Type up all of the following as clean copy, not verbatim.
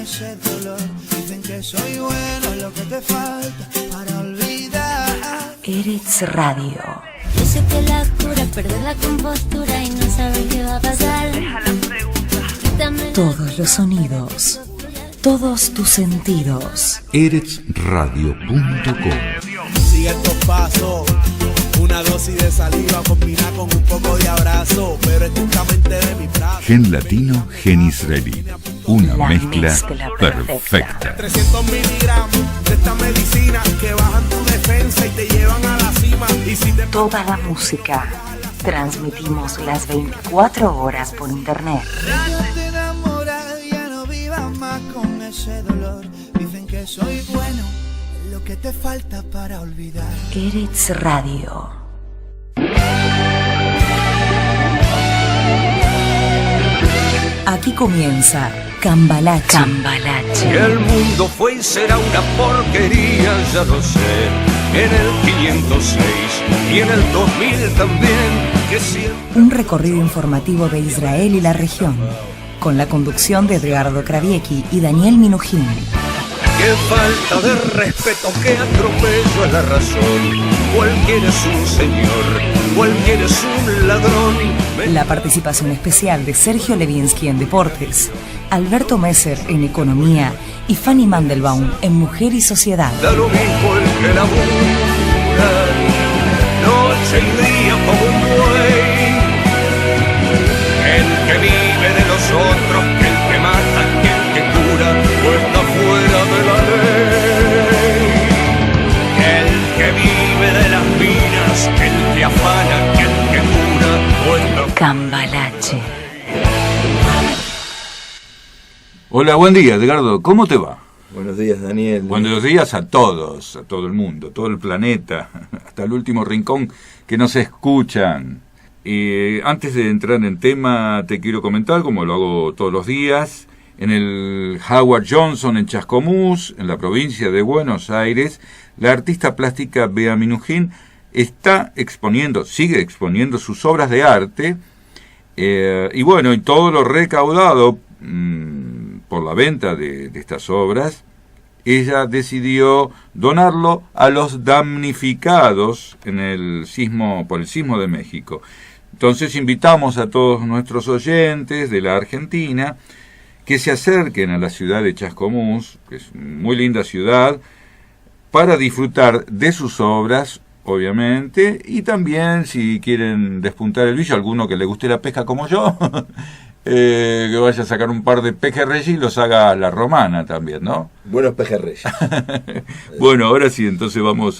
ese dolor. Dicen que soy bueno, lo que te falta para olvidar. Eretz Radio. Yo sé que la cura es perder la compostura y no saber qué va a pasar. Deja la pregunta. Todos los sonidos, todos tus sentidos. eretzradio.com. Sigue estos pasos, una dosis de saliva combina con un poco de abrazo, pero estrictamente de mi brazo. Gen latino, gen israelí. Una La mezcla mezcla perfecta. 300 miligramos de esta medicina que bajan tu defensa y te llevan a la cima. Y si te... Toda la música. Transmitimos las 24 horas por internet. Déjate enamorar, ya no vivas más con ese dolor. Dicen que soy bueno, lo que te falta para olvidar. Eretz Radio. Aquí comienza Cambalache. Que el mundo fue y será una porquería, ya lo sé. En el 506 y en el 2000 también. Que siempre... Un recorrido informativo de Israel y la región, con la conducción de Edgardo Kraviecki y Daniel Minujín. Qué falta de respeto, qué atropello a la razón. Cualquiera es un señor, cualquiera es un ladrón. La participación especial de Sergio Levinsky en Deportes, Alberto Messer en Economía y Fanny Mandelbaum en Mujer y Sociedad. Da lo mismo el que labura, noche y día como un buey. El que vive de los otros, que el que mata, que el que cura, o está fuera de la ley. El que vive de las minas, el que afana, que el que cura, o está... Cambalache. Hola, buen día, Edgardo. ¿Cómo te va? Buenos días, Daniel. Buenos días a todos, a todo el mundo, todo el planeta, hasta el último rincón que nos escuchan. Antes de entrar en tema, te quiero comentar, como lo hago todos los días, en el Howard Johnson en Chascomús, en la provincia de Buenos Aires, la artista plástica Bea Minujín sigue exponiendo sus obras de arte, y bueno, y todo lo recaudado por la venta de estas obras, ella decidió donarlo a los damnificados por el sismo de México. Entonces invitamos a todos nuestros oyentes de la Argentina que se acerquen a la ciudad de Chascomús, que es una muy linda ciudad, para disfrutar de sus obras, obviamente, y también si quieren despuntar el brillo, alguno que le guste la pesca como yo, que vaya a sacar un par de pejerreyes y los haga a la romana también, ¿no? Buenos pejerreyes. Bueno, ahora sí, entonces vamos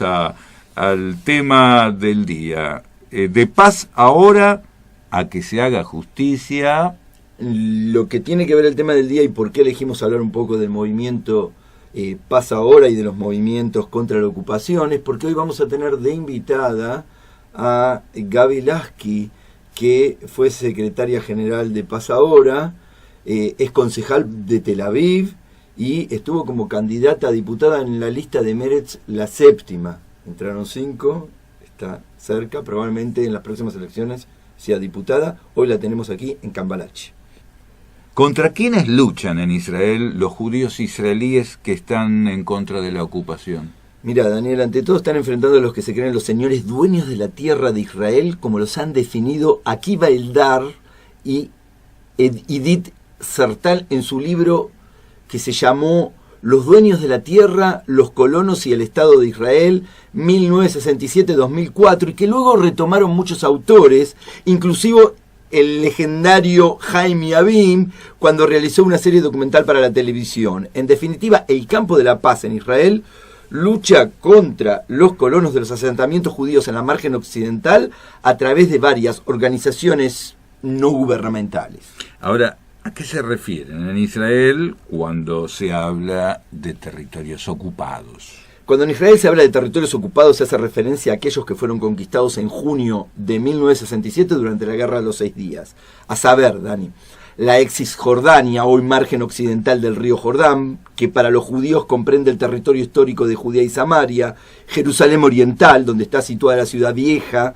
al tema del día. De paz ahora a que se haga justicia. Lo que tiene que ver el tema del día y por qué elegimos hablar un poco del movimiento Paz Ahora y de los movimientos contra la ocupación es porque hoy vamos a tener de invitada a Gaby Lasky, que fue secretaria general de Paz Ahora, es concejal de Tel Aviv y estuvo como candidata a diputada en la lista de Meretz, la séptima. Entraron 5, está cerca, probablemente en las próximas elecciones sea diputada. Hoy la tenemos aquí en Cambalache. ¿Contra quiénes luchan en Israel los judíos israelíes que están en contra de la ocupación? Mira, Daniel, ante todo están enfrentando a los que se creen los señores dueños de la tierra de Israel, como los han definido Akiva Eldar y Edith Sertal en su libro que se llamó Los dueños de la tierra, los colonos y el Estado de Israel, 1967-2004, y que luego retomaron muchos autores, inclusive el legendario Jaime Yavim, cuando realizó una serie documental para la televisión. En definitiva, el campo de la paz en Israel lucha contra los colonos de los asentamientos judíos en la margen occidental a través de varias organizaciones no gubernamentales. Ahora, ¿a qué se refieren en Israel cuando se habla de territorios ocupados? Cuando en Israel se habla de territorios ocupados se hace referencia a aquellos que fueron conquistados en junio de 1967 durante la Guerra de los 6 días. A saber, Dani, la ex Cisjordania, hoy margen occidental del río Jordán, que para los judíos comprende el territorio histórico de Judea y Samaria, Jerusalén Oriental, donde está situada la ciudad vieja,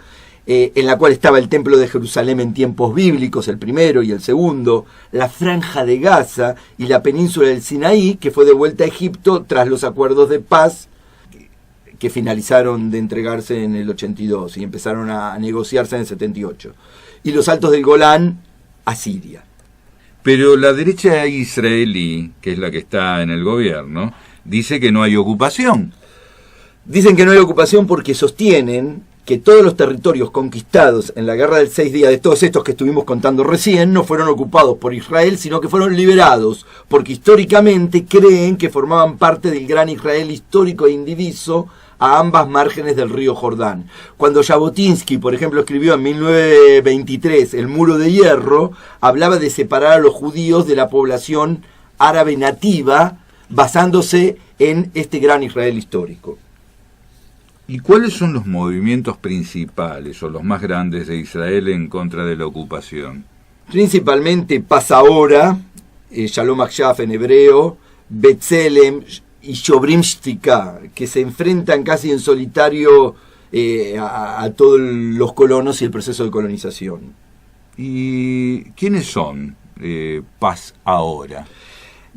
en la cual estaba el Templo de Jerusalén en tiempos bíblicos, el primero y el segundo, la Franja de Gaza y la península del Sinaí, que fue devuelta a Egipto tras los acuerdos de paz que finalizaron de entregarse en el 82 y empezaron a negociarse en el 78. Y los altos del Golán a Siria. Pero la derecha israelí, que es la que está en el gobierno, dice que no hay ocupación. Dicen que no hay ocupación porque sostienen que todos los territorios conquistados en la Guerra del 6 días, de todos estos que estuvimos contando recién, no fueron ocupados por Israel, sino que fueron liberados, porque históricamente creen que formaban parte del gran Israel histórico e indiviso a ambas márgenes del río Jordán. Cuando Jabotinsky, por ejemplo, escribió en 1923 El Muro de Hierro, hablaba de separar a los judíos de la población árabe nativa, basándose en este gran Israel histórico. ¿Y cuáles son los movimientos principales o los más grandes de Israel en contra de la ocupación? Principalmente Paz Ahora, Shalom Achshav en hebreo, B'Tselem y Shobrim Shtika, que se enfrentan casi en solitario a todos los colonos y el proceso de colonización. ¿Y quiénes son Paz Ahora?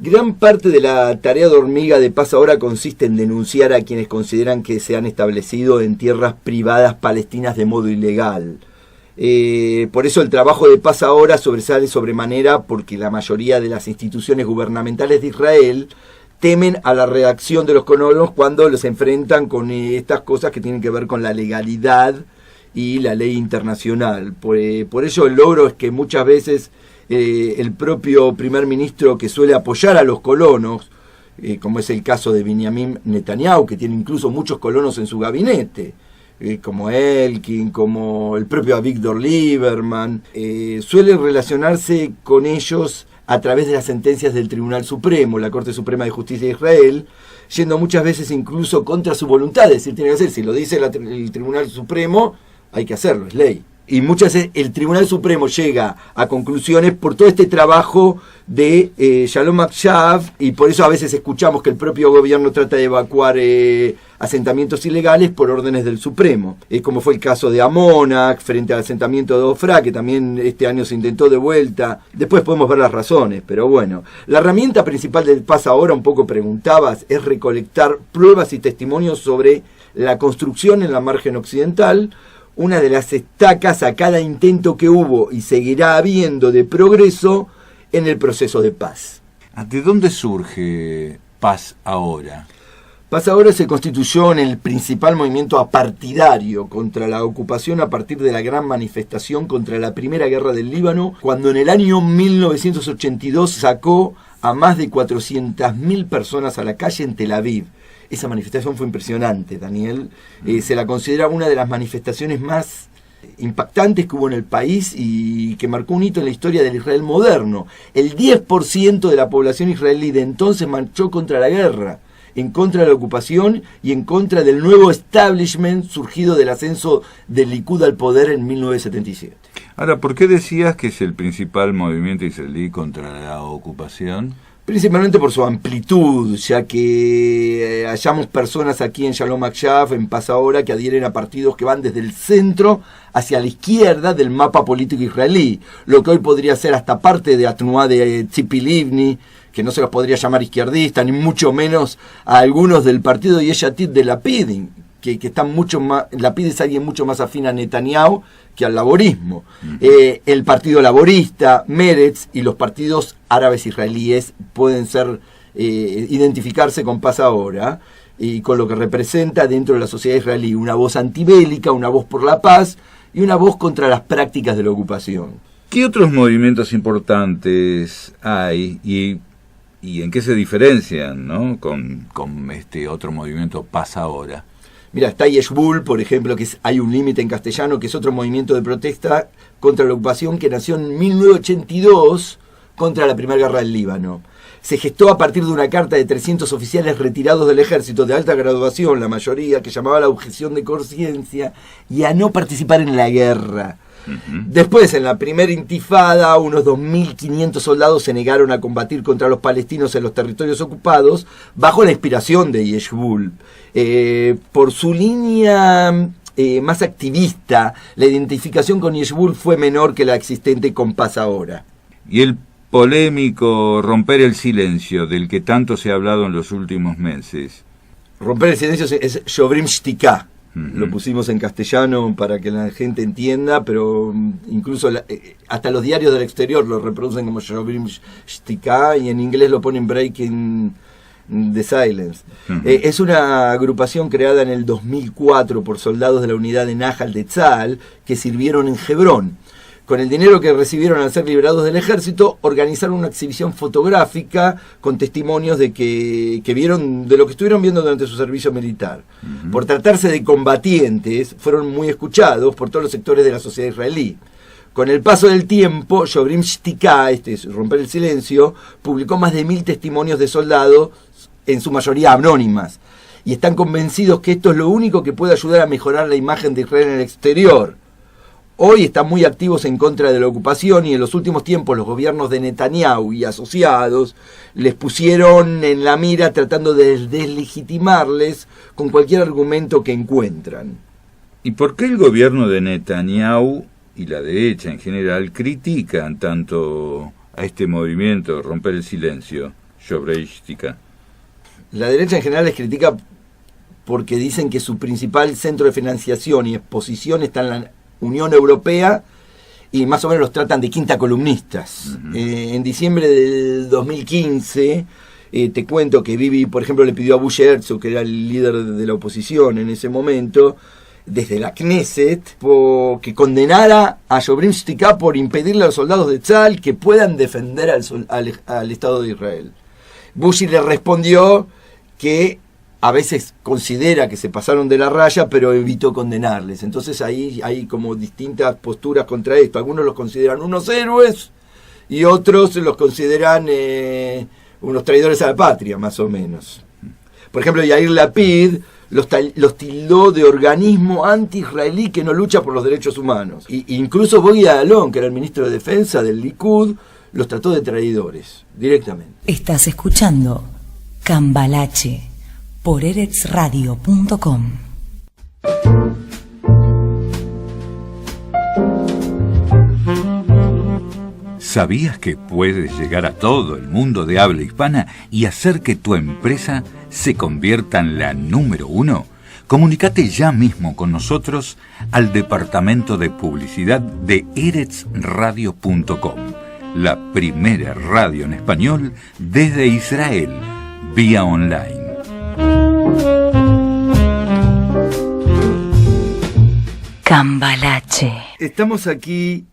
Gran parte de la tarea de hormiga de Paz Ahora consiste en denunciar a quienes consideran que se han establecido en tierras privadas palestinas de modo ilegal. Por eso el trabajo de Paz Ahora sobresale sobremanera, porque la mayoría de las instituciones gubernamentales de Israel temen a la reacción de los colonos cuando los enfrentan con estas cosas que tienen que ver con la legalidad y la ley internacional. Por ello el logro es que muchas veces el propio primer ministro, que suele apoyar a los colonos, como es el caso de Benjamin Netanyahu, que tiene incluso muchos colonos en su gabinete, como Elkin, como el propio Avigdor Lieberman, suele relacionarse con ellos a través de las sentencias del Tribunal Supremo, la Corte Suprema de Justicia de Israel, yendo muchas veces incluso contra su voluntad, es decir, tiene que hacer, si lo dice el Tribunal Supremo, hay que hacerlo, es ley. Y muchas veces el Tribunal Supremo llega a conclusiones por todo este trabajo de Shalom Achshav, y por eso a veces escuchamos que el propio gobierno trata de evacuar asentamientos ilegales por órdenes del Supremo, como fue el caso de Amona frente al asentamiento de Ofra, que también este año se intentó de vuelta. Después podemos ver las razones, pero bueno, la herramienta principal del Paz Ahora, un poco preguntabas, es recolectar pruebas y testimonios sobre la construcción en la margen occidental, una de las estacas a cada intento que hubo y seguirá habiendo de progreso en el proceso de paz. ¿De dónde surge Paz Ahora? Paz Ahora se constituyó en el principal movimiento apartidario contra la ocupación a partir de la gran manifestación contra la Primera Guerra del Líbano, cuando en el año 1982 sacó a más de 400.000 personas a la calle en Tel Aviv. Esa manifestación fue impresionante, Daniel. Se la considera una de las manifestaciones más impactantes que hubo en el país y que marcó un hito en la historia del Israel moderno. El 10% de la población israelí de entonces marchó contra la guerra, en contra de la ocupación y en contra del nuevo establishment surgido del ascenso del Likud al poder en 1977. Ahora, ¿por qué decías que es el principal movimiento israelí contra la ocupación? Principalmente por su amplitud, ya que hallamos personas aquí en Shalom Achshav, en Paz Ahora, que adhieren a partidos que van desde el centro hacia la izquierda del mapa político israelí, lo que hoy podría ser hasta parte de Atnuá de Tzipi Livni, que no se los podría llamar izquierdistas, ni mucho menos a algunos del partido Yesh Atid de Lapid, que están mucho más. Lapid es alguien mucho más afín a Netanyahu que al laborismo. El partido laborista, Meretz y los partidos árabes israelíes pueden ser identificarse con Paz Ahora y con lo que representa dentro de la sociedad israelí una voz antibélica, una voz por la paz y una voz contra las prácticas de la ocupación. ¿Qué otros movimientos importantes hay y en qué se diferencian, ¿no? con este otro movimiento Paz Ahora? Mira, está Yeshbul, por ejemplo, que Hay un límite en castellano, que es otro movimiento de protesta contra la ocupación que nació en 1982 contra la Primera Guerra del Líbano. Se gestó a partir de una carta de 300 oficiales retirados del ejército de alta graduación, la mayoría, que llamaba a la objeción de conciencia y a no participar en la guerra. Después, en la primera intifada, unos 2.500 soldados se negaron a combatir contra los palestinos en los territorios ocupados bajo la inspiración de Yeshbul. Por su línea más activista, la identificación con Yeshvul fue menor que la existente con Paz Ahora. Y el polémico Romper el Silencio, del que tanto se ha hablado en los últimos meses. Romper el Silencio es Shobrim Shtika. Lo pusimos en castellano para que la gente entienda, pero incluso hasta los diarios del exterior lo reproducen como Shobrim Shtika, y en inglés lo ponen Breaking the Silence. Es una agrupación creada en el 2004 por soldados de la unidad de Nahal de Tzal que sirvieron en Hebrón. Con el dinero que recibieron al ser liberados del ejército, organizaron una exhibición fotográfica con testimonios de que vieron, de lo que estuvieron viendo durante su servicio militar. Por tratarse de combatientes, fueron muy escuchados por todos los sectores de la sociedad israelí. Con el paso del tiempo, Shobrim Shtika, Romper el Silencio, publicó más de 1000 testimonios de soldados, en su mayoría anónimas, y están convencidos que esto es lo único que puede ayudar a mejorar la imagen de Israel en el exterior. Hoy están muy activos en contra de la ocupación, y en los últimos tiempos los gobiernos de Netanyahu y asociados les pusieron en la mira tratando de deslegitimarles con cualquier argumento que encuentran. ¿Y por qué el gobierno de Netanyahu y la derecha en general critican tanto a este movimiento Romper el Silencio, Shobrim Shtika? La derecha en general les critica porque dicen que su principal centro de financiación y exposición está en la Unión Europea, y más o menos los tratan de quinta columnistas. En diciembre del 2015, te cuento que Bibi, por ejemplo, le pidió a Buzz Herzog, que era el líder de la oposición en ese momento, desde la Knesset, que condenara a Shobrim Shtika por impedirle a los soldados de Tzal que puedan defender al Estado de Israel. Bush le respondió que a veces considera que se pasaron de la raya, pero evitó condenarles. Entonces ahí hay como distintas posturas contra esto. Algunos los consideran unos héroes y otros los consideran unos traidores a la patria, más o menos. Por ejemplo, Yair Lapid los tildó de organismo anti-israelí que no lucha por los derechos humanos. Incluso Bogi Alon, que era el ministro de Defensa del Likud, los trató de traidores, directamente. Estás escuchando Cambalache por eretzradio.com. ¿Sabías que puedes llegar a todo el mundo de habla hispana y hacer que tu empresa se convierta en la número 1? Comunícate ya mismo con nosotros al departamento de publicidad de eretzradio.com, la primera radio en español desde Israel, vía online. Cambalache. Estamos aquí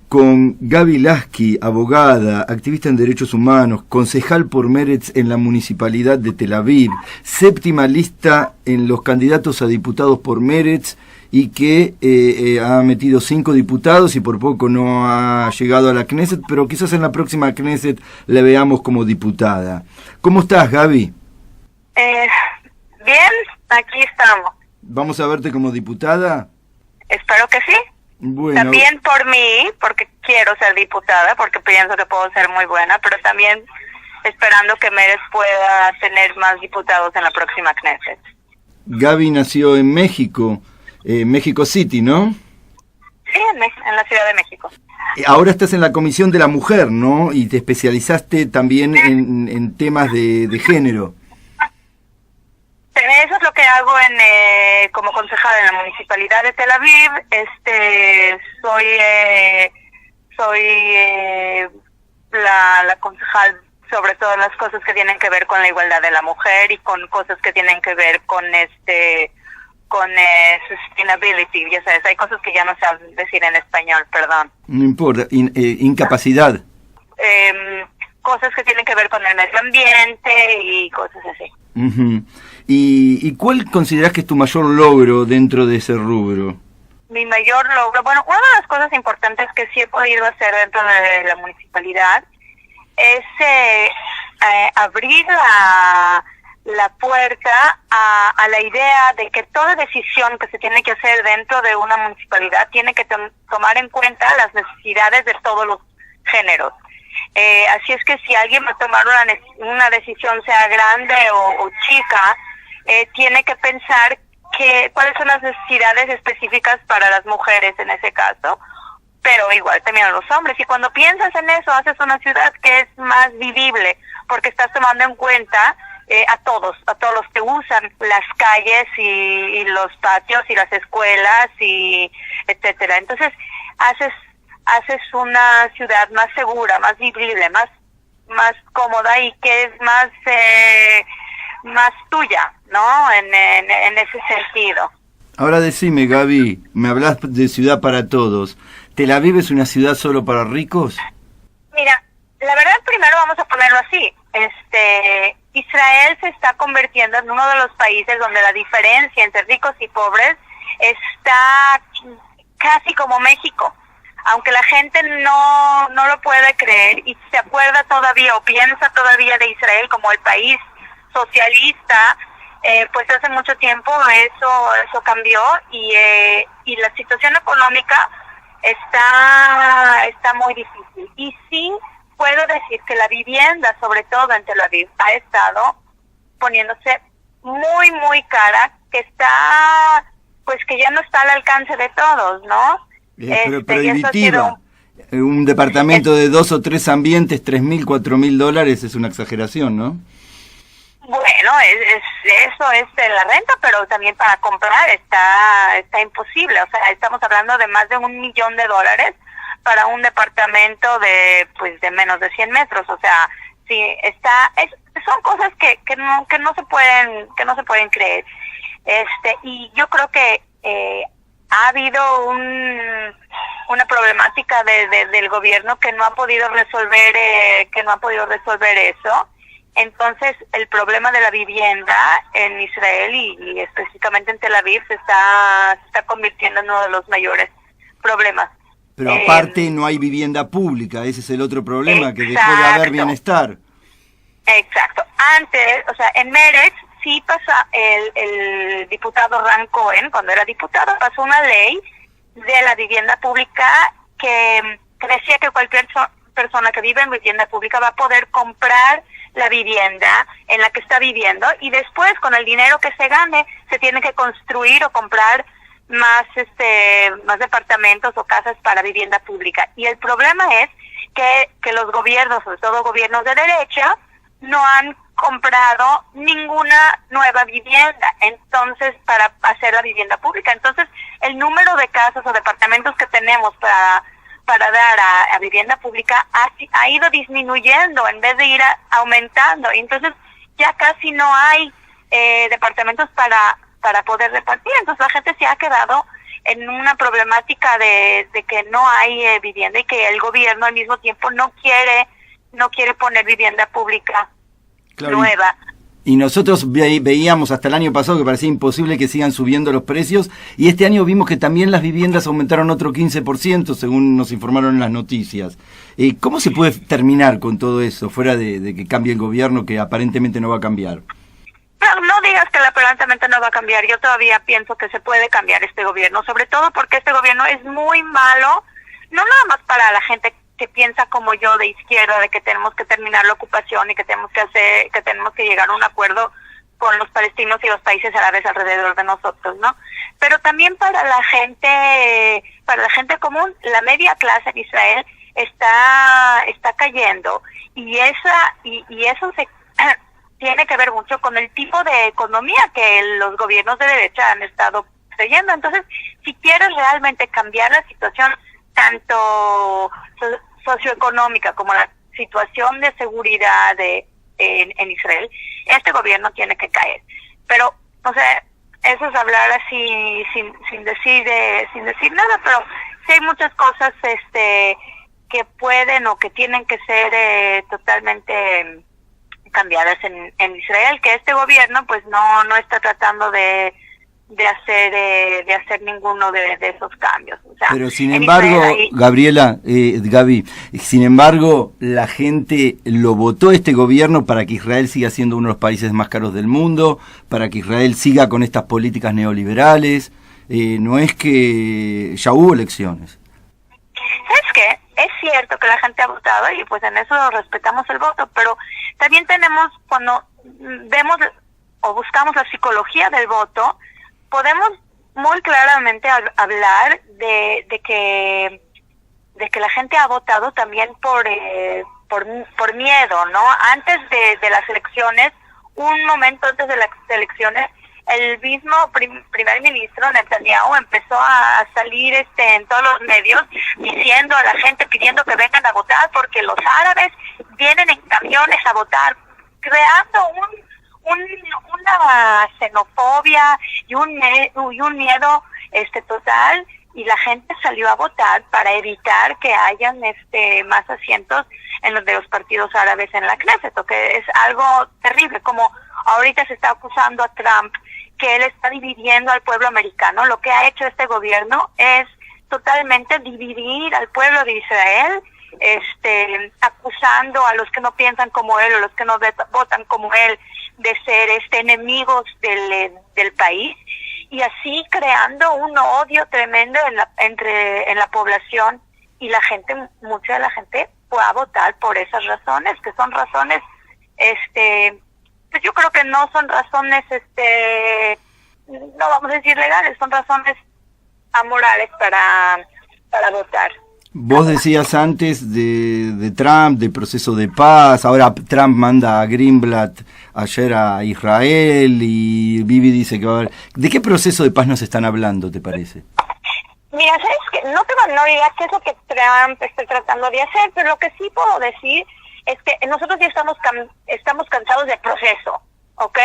con Gaby Lasky, abogada, activista en derechos humanos, concejal por Meretz en la municipalidad de Tel Aviv, séptima lista en los candidatos a diputados por Meretz, y que ha metido 5 diputados y por poco no ha llegado a la Knesset, pero quizás en la próxima Knesset la veamos como diputada. ¿Cómo estás, Gaby? Bien, aquí estamos. ¿Vamos a verte como diputada? Espero que sí. Bueno. También por mí, porque quiero ser diputada, porque pienso que puedo ser muy buena, pero también esperando que Meretz pueda tener más diputados en la próxima Knesset. Gaby nació en México, México City, ¿no? Sí, en la Ciudad de México. Ahora estás en la Comisión de la Mujer, ¿no? Y te especializaste también en temas de género. Eso es lo que hago como concejal en la Municipalidad de Tel Aviv. Soy la concejal sobre todas las cosas que tienen que ver con la igualdad de la mujer y con cosas que tienen que ver con sustainability. Ya sabes, hay cosas que ya no sé decir en español, perdón. No importa, incapacidad. Cosas que tienen que ver con el medio ambiente y cosas así. Uh-huh. ¿Y cuál consideras que es tu mayor logro dentro de ese rubro? Mi mayor logro, bueno, una de las cosas importantes que sí he podido hacer dentro de la municipalidad es abrir la puerta a la idea de que toda decisión que se tiene que hacer dentro de una municipalidad tiene que tomar en cuenta las necesidades de todos los géneros. Así es que si alguien va a tomar una decisión, sea grande o chica, tiene que pensar cuáles son las necesidades específicas para las mujeres en ese caso, pero igual también a los hombres. Y cuando piensas en eso, haces una ciudad que es más vivible, porque estás tomando en cuenta a todos los que usan las calles y los patios y las escuelas y etcétera. Entonces haces una ciudad más segura, más vivible, más cómoda y que es más tuya, ¿no? En ese sentido. Ahora decime, Gaby, me hablas de ciudad para todos. ¿Tel Aviv es una ciudad solo para ricos? Mira, la verdad primero vamos a ponerlo así. Israel se está convirtiendo en uno de los países donde la diferencia entre ricos y pobres está casi como México. Aunque la gente no lo puede creer y se acuerda todavía o piensa todavía de Israel como el país socialista, pues hace mucho tiempo eso cambió y la situación económica está muy difícil. Y sí puedo decir que la vivienda, sobre todo en Tel Aviv, ha estado poniéndose muy, muy cara, que ya no está al alcance de todos, ¿no? Pero prohibitiva. Un departamento de 2 o 3 ambientes, $3,000, $4,000 es una exageración, ¿no? Bueno, eso es de la renta, pero también para comprar está imposible. O sea, estamos hablando de más de $1 millón para un departamento de menos de 100 metros. O sea, sí, son cosas que no se pueden creer. Y yo creo que ha habido una problemática del gobierno que no ha podido resolver eso. Entonces, el problema de la vivienda en Israel y específicamente en Tel Aviv se está convirtiendo en uno de los mayores problemas. Pero aparte no hay vivienda pública, ese es el otro problema, exacto, que dejó de haber bienestar. Exacto. Antes, o sea, en Meretz sí pasa el diputado Ran Cohen, cuando era diputado, pasó una ley de la vivienda pública que decía que cualquier persona que vive en vivienda pública va a poder comprar la vivienda en la que está viviendo y después con el dinero que se gane se tiene que construir o comprar más departamentos o casas para vivienda pública. Y el problema es que los gobiernos, sobre todo gobiernos de derecha, no han comprado ninguna nueva vivienda, entonces para hacer la vivienda pública. Entonces, el número de casas o departamentos que tenemos para dar a vivienda pública ha ido disminuyendo en vez de ir aumentando. Entonces, ya casi no hay departamentos para poder repartir. Entonces, la gente se ha quedado en una problemática de que no hay vivienda y que el gobierno al mismo tiempo no quiere poner vivienda pública nueva. Y nosotros veíamos hasta el año pasado que parecía imposible que sigan subiendo los precios, y este año vimos que también las viviendas aumentaron otro 15%, según nos informaron en las noticias. ¿Cómo se puede terminar con todo eso, fuera de que cambie el gobierno, que aparentemente no va a cambiar? No digas que aparentemente no va a cambiar. Yo todavía pienso que se puede cambiar este gobierno, sobre todo porque este gobierno es muy malo, no nada más para la gente que piensa como yo de izquierda, de que tenemos que terminar la ocupación y que tenemos que llegar a un acuerdo con los palestinos y los países árabes alrededor de nosotros, ¿no? Pero también para la gente común, la media clase en Israel está cayendo y eso se tiene que ver mucho con el tipo de economía que los gobiernos de derecha han estado trayendo. Entonces, si quieres realmente cambiar la situación tanto socioeconómica como la situación de seguridad en Israel, este gobierno tiene que caer. Pero, o sea, eso es hablar así sin decir nada, pero sí hay muchas cosas que pueden o que tienen que ser totalmente cambiadas en Israel, que este gobierno pues no está tratando de hacer ninguno de esos cambios. O sea, pero sin embargo, Gaby, sin embargo, la gente lo votó este gobierno para que Israel siga siendo uno de los países más caros del mundo, para que Israel siga con estas políticas neoliberales. No es que ya hubo elecciones. ¿Sabes qué? Es cierto que la gente ha votado y pues en eso respetamos el voto, pero también tenemos, cuando vemos o buscamos la psicología del voto, podemos muy claramente hablar de que la gente ha votado también por miedo, ¿no? Antes de las elecciones, un momento antes de las elecciones, el mismo primer ministro Netanyahu empezó a salir en todos los medios diciendo a la gente, pidiendo que vengan a votar porque los árabes vienen en camiones a votar, creando una xenofobia y un miedo total, y la gente salió a votar para evitar que hayan más asientos en los de los partidos árabes en la Knesset, que es algo terrible, como ahorita se está acusando a Trump que él está dividiendo al pueblo americano. Lo que ha hecho este gobierno es totalmente dividir al pueblo de Israel, acusando a los que no piensan como él o los que no votan como él de ser enemigos del país, y así creando un odio tremendo en la población, y la gente, mucha de la gente fue a votar por esas razones, que son razones, pues yo creo que no son razones, no vamos a decir legales, son razones amorales para votar. Vos decías antes de Trump, del proceso de paz. Ahora Trump manda a Greenblatt ayer a Israel y Bibi dice que va a haber... ¿De qué proceso de paz nos están hablando, te parece? Mira, ¿sabes qué? No tengo la menor idea qué es lo que Trump está tratando de hacer, pero lo que sí puedo decir es que nosotros ya estamos cansados del proceso, ¿ok?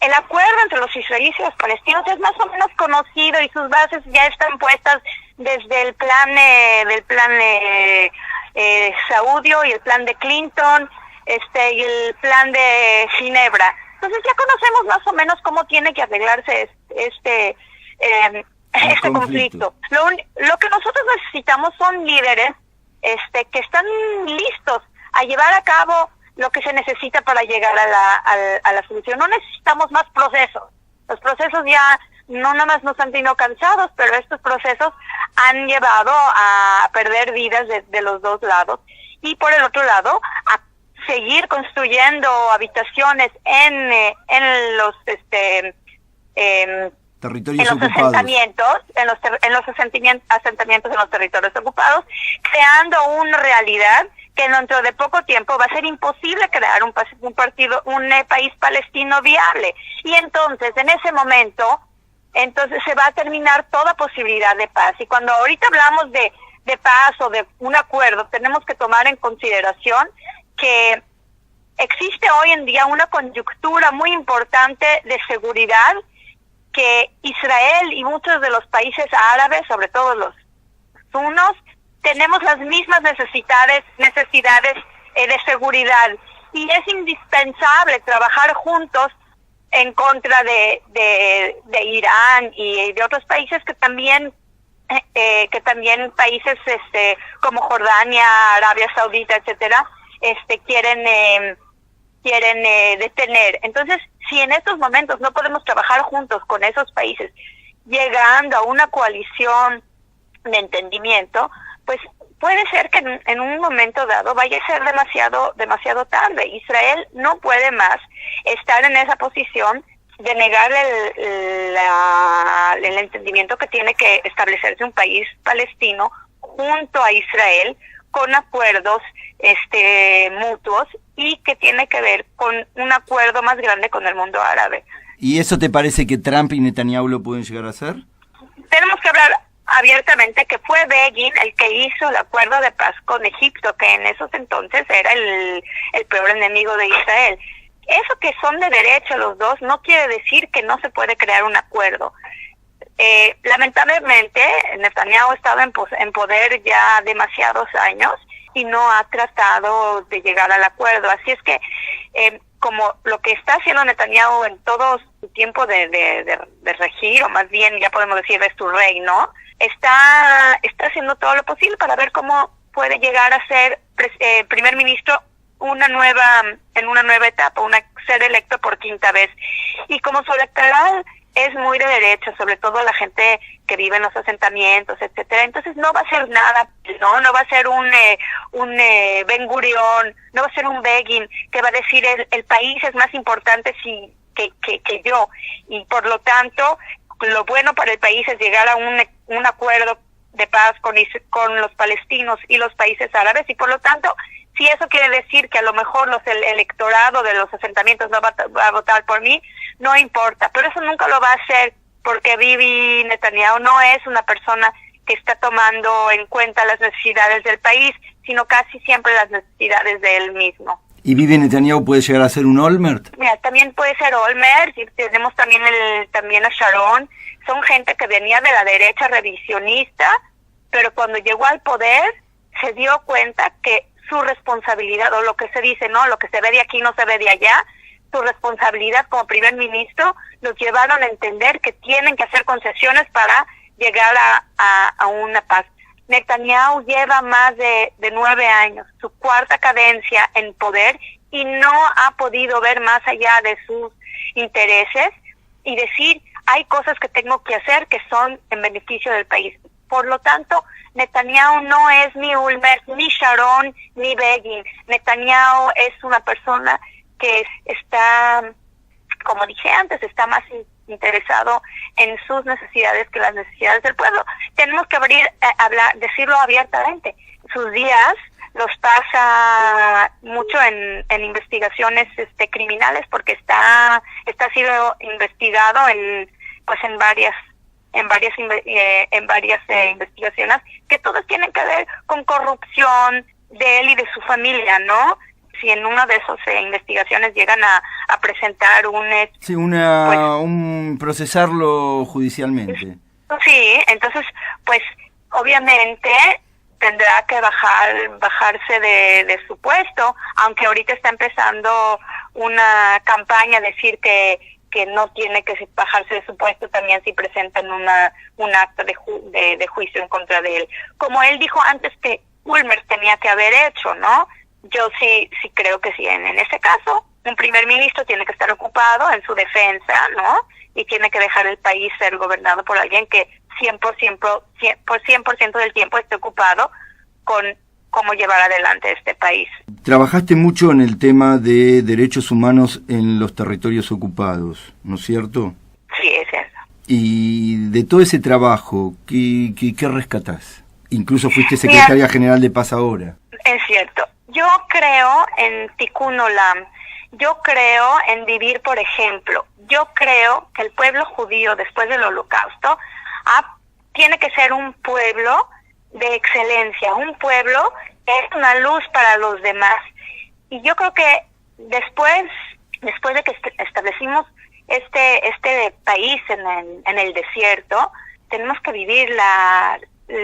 El acuerdo entre los israelíes y los palestinos es más o menos conocido y sus bases ya están puestas desde el plan saudio y el plan de Clinton, y el plan de Ginebra. Entonces ya conocemos más o menos cómo tiene que arreglarse este conflicto. Lo que nosotros necesitamos son líderes que están listos a llevar a cabo lo que se necesita para llegar a la solución. No necesitamos más procesos. Los procesos ya no nada más nos han tenido cansados, pero estos procesos han llevado a perder vidas de los dos lados. Y por el otro lado, a seguir construyendo habitaciones en los territorios ocupados. En los asentamientos en los territorios ocupados, creando una realidad que dentro de poco tiempo va a ser imposible crear un país palestino viable. Y entonces, en ese momento, se va a terminar toda posibilidad de paz. Y cuando ahorita hablamos de paz o de un acuerdo, tenemos que tomar en consideración que existe hoy en día una coyuntura muy importante de seguridad, que Israel y muchos de los países árabes, sobre todo los sunos, tenemos las mismas necesidades de seguridad, y es indispensable trabajar juntos en contra de Irán y de otros países que también países como Jordania, Arabia Saudita, etcétera, quieren detener. Entonces, si en estos momentos no podemos trabajar juntos con esos países, llegando a una coalición de entendimiento, pues puede ser que en un momento dado vaya a ser demasiado tarde. Israel no puede más estar en esa posición de negar el entendimiento que tiene que establecerse un país palestino junto a Israel, con acuerdos mutuos, y que tiene que ver con un acuerdo más grande con el mundo árabe. ¿Y eso te parece que Trump y Netanyahu lo pueden llegar a hacer? Tenemos que hablar abiertamente que fue Begin el que hizo el acuerdo de paz con Egipto, que en esos entonces era el peor enemigo de Israel. Eso que son de derecha los dos no quiere decir que no se puede crear un acuerdo. Lamentablemente, Netanyahu ha estado en poder ya demasiados años y no ha tratado de llegar al acuerdo. Así es que, como lo que está haciendo Netanyahu en todo su tiempo de regir, o más bien ya podemos decir de su reino, está haciendo todo lo posible para ver cómo puede llegar a ser primer ministro en una nueva etapa, ser electo por quinta vez. Y como su electoral es muy de derecha, sobre todo la gente que vive en los asentamientos, etcétera. Entonces no va a ser nada, no va a ser un Ben Gurión, no va a ser un Begin que va a decir el país es más importante que yo, y por lo tanto lo bueno para el país es llegar a un acuerdo de paz con los palestinos y los países árabes, y por lo tanto, si eso quiere decir que a lo mejor el electorado de los asentamientos no va a votar por mí, no importa, pero eso nunca lo va a hacer, porque Bibi Netanyahu no es una persona que está tomando en cuenta las necesidades del país, sino casi siempre las necesidades de él mismo. ¿Y Bibi Netanyahu puede llegar a ser un Olmert? Mira, también puede ser Olmert, y tenemos también a Sharon. Son gente que venía de la derecha revisionista, pero cuando llegó al poder se dio cuenta que su responsabilidad, o lo que se dice, ¿no? Lo que se ve de aquí no se ve de allá, su responsabilidad como primer ministro los llevaron a entender que tienen que hacer concesiones para llegar a una paz. Netanyahu lleva más de 9 años, su cuarta cadencia en poder, y no ha podido ver más allá de sus intereses y decir, hay cosas que tengo que hacer que son en beneficio del país. Por lo tanto, Netanyahu no es ni Olmert, ni Sharon, ni Begin. Netanyahu es una persona que está, como dije antes, está más interesado en sus necesidades que las necesidades del pueblo. Tenemos que decirlo abiertamente. Sus días los pasa mucho en investigaciones criminales, porque está siendo investigado en varias investigaciones que todas tienen que ver con corrupción de él y de su familia, ¿no? Si en una de esas investigaciones llegan a presentar un procesarlo judicialmente. Sí, entonces, pues, obviamente tendrá que bajarse de su puesto, aunque ahorita está empezando una campaña a decir que no tiene que bajarse de su puesto también si presentan un acto de juicio en contra de él. Como él dijo antes que Olmert tenía que haber hecho, ¿no? Yo sí creo que sí. En ese caso, un primer ministro tiene que estar ocupado en su defensa, ¿no? Y tiene que dejar el país ser gobernado por alguien que 100% del tiempo esté ocupado con cómo llevar adelante este país. Trabajaste mucho en el tema de derechos humanos en los territorios ocupados, ¿no es cierto? Sí, es cierto. Y de todo ese trabajo, ¿qué rescatás? Incluso fuiste secretaria general de Paz ahora. Es cierto. Yo creo en Tikkun Olam. Yo creo en vivir por ejemplo. Yo creo que el pueblo judío, después del Holocausto, tiene que ser un pueblo de excelencia, un pueblo que es una luz para los demás. Y yo creo que después de que establecimos este país en el desierto, tenemos que vivir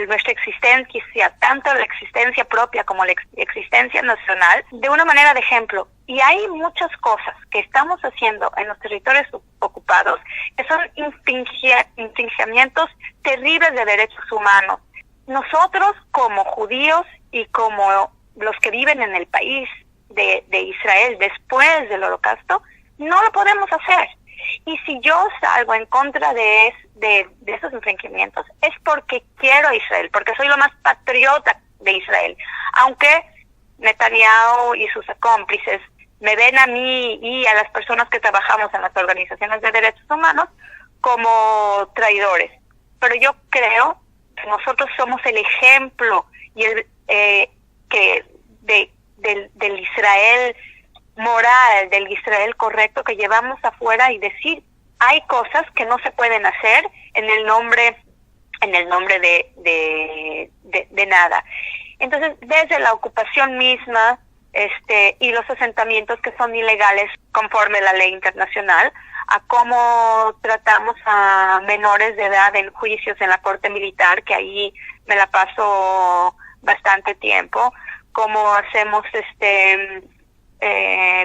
nuestra existencia, tanto la existencia propia como la existencia nacional, de una manera de ejemplo. Y hay muchas cosas que estamos haciendo en los territorios ocupados que son infringimientos terribles de derechos humanos. Nosotros, como judíos y como los que viven en el país de Israel después del Holocausto, no lo podemos hacer. Y si yo salgo en contra de esos infringimientos, es porque quiero a Israel, porque soy lo más patriota de Israel. Aunque Netanyahu y sus cómplices me ven a mí y a las personas que trabajamos en las organizaciones de derechos humanos como traidores. Pero yo creo que nosotros somos el ejemplo y del Israel moral, del Israel correcto que llevamos afuera, y decir, hay cosas que no se pueden hacer en el nombre de nada. Entonces, desde la ocupación misma y los asentamientos que son ilegales conforme la ley internacional, a cómo tratamos a menores de edad en juicios en la corte militar, que ahí me la paso bastante tiempo, cómo hacemos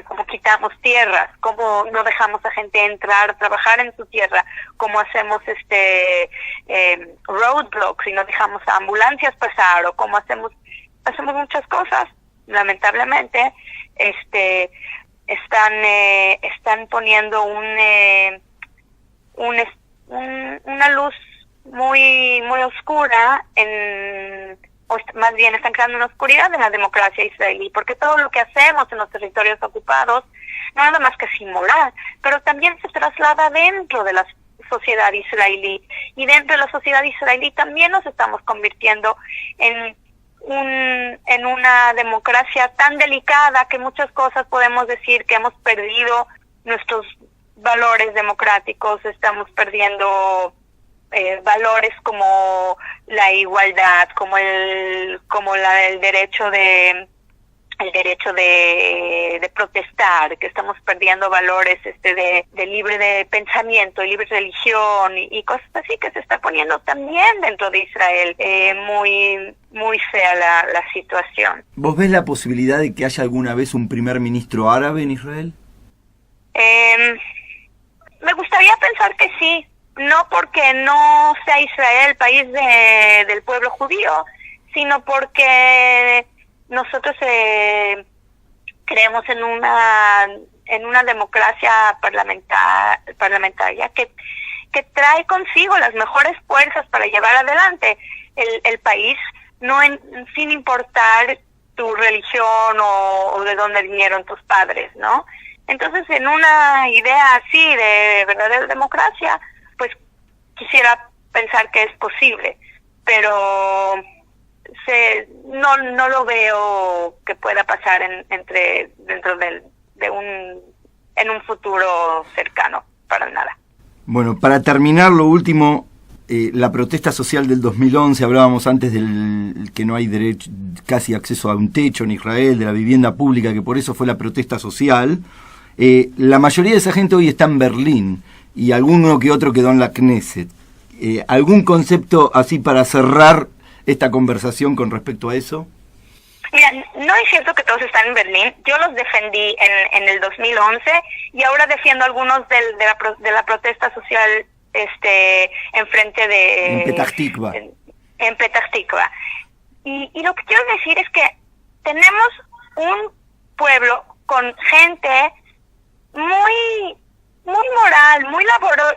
cómo quitamos tierras, cómo no dejamos a gente entrar a trabajar en su tierra, cómo hacemos roadblocks y no dejamos a ambulancias pasar, o cómo hacemos muchas cosas. Lamentablemente están poniendo una luz muy oscura más bien están creando una oscuridad en la democracia israelí, porque todo lo que hacemos en los territorios ocupados no es nada más que simular, pero también se traslada dentro de la sociedad israelí, y dentro de la sociedad israelí también nos estamos convirtiendo en una democracia tan delicada que muchas cosas podemos decir que hemos perdido nuestros valores democráticos, estamos perdiendo valores como la igualdad, como el derecho de protestar, que estamos perdiendo valores de libre de pensamiento y libre religión y cosas así, que se está poniendo también dentro de Israel. Muy fea la situación. ¿Vos ves la posibilidad de que haya alguna vez un primer ministro árabe en Israel? Me gustaría pensar que sí, no porque no sea Israel país del pueblo judío, sino porque nosotros creemos en una democracia parlamentaria que trae consigo las mejores fuerzas para llevar adelante el país, sin importar tu religión o de dónde vinieron tus padres, ¿no? Entonces, en una idea así de verdadera democracia, pues quisiera pensar que es posible, pero no lo veo que pueda pasar en un futuro cercano, para nada. Bueno, para terminar, lo último, la protesta social del 2011, hablábamos antes del que no hay derecho, casi acceso a un techo en Israel, de la vivienda pública, que por eso fue la protesta social. La mayoría de esa gente hoy está en Berlín y alguno que otro quedó en la Knesset. ¿Algún concepto así para cerrar esta conversación con respecto a eso? Mira, no es cierto que todos están en Berlín. Yo los defendí en el 2011 y ahora defiendo algunos de la protesta social enfrente de... En Petah Tikva. En Petah Tikva. Y lo que quiero decir es que tenemos un pueblo con gente muy moral,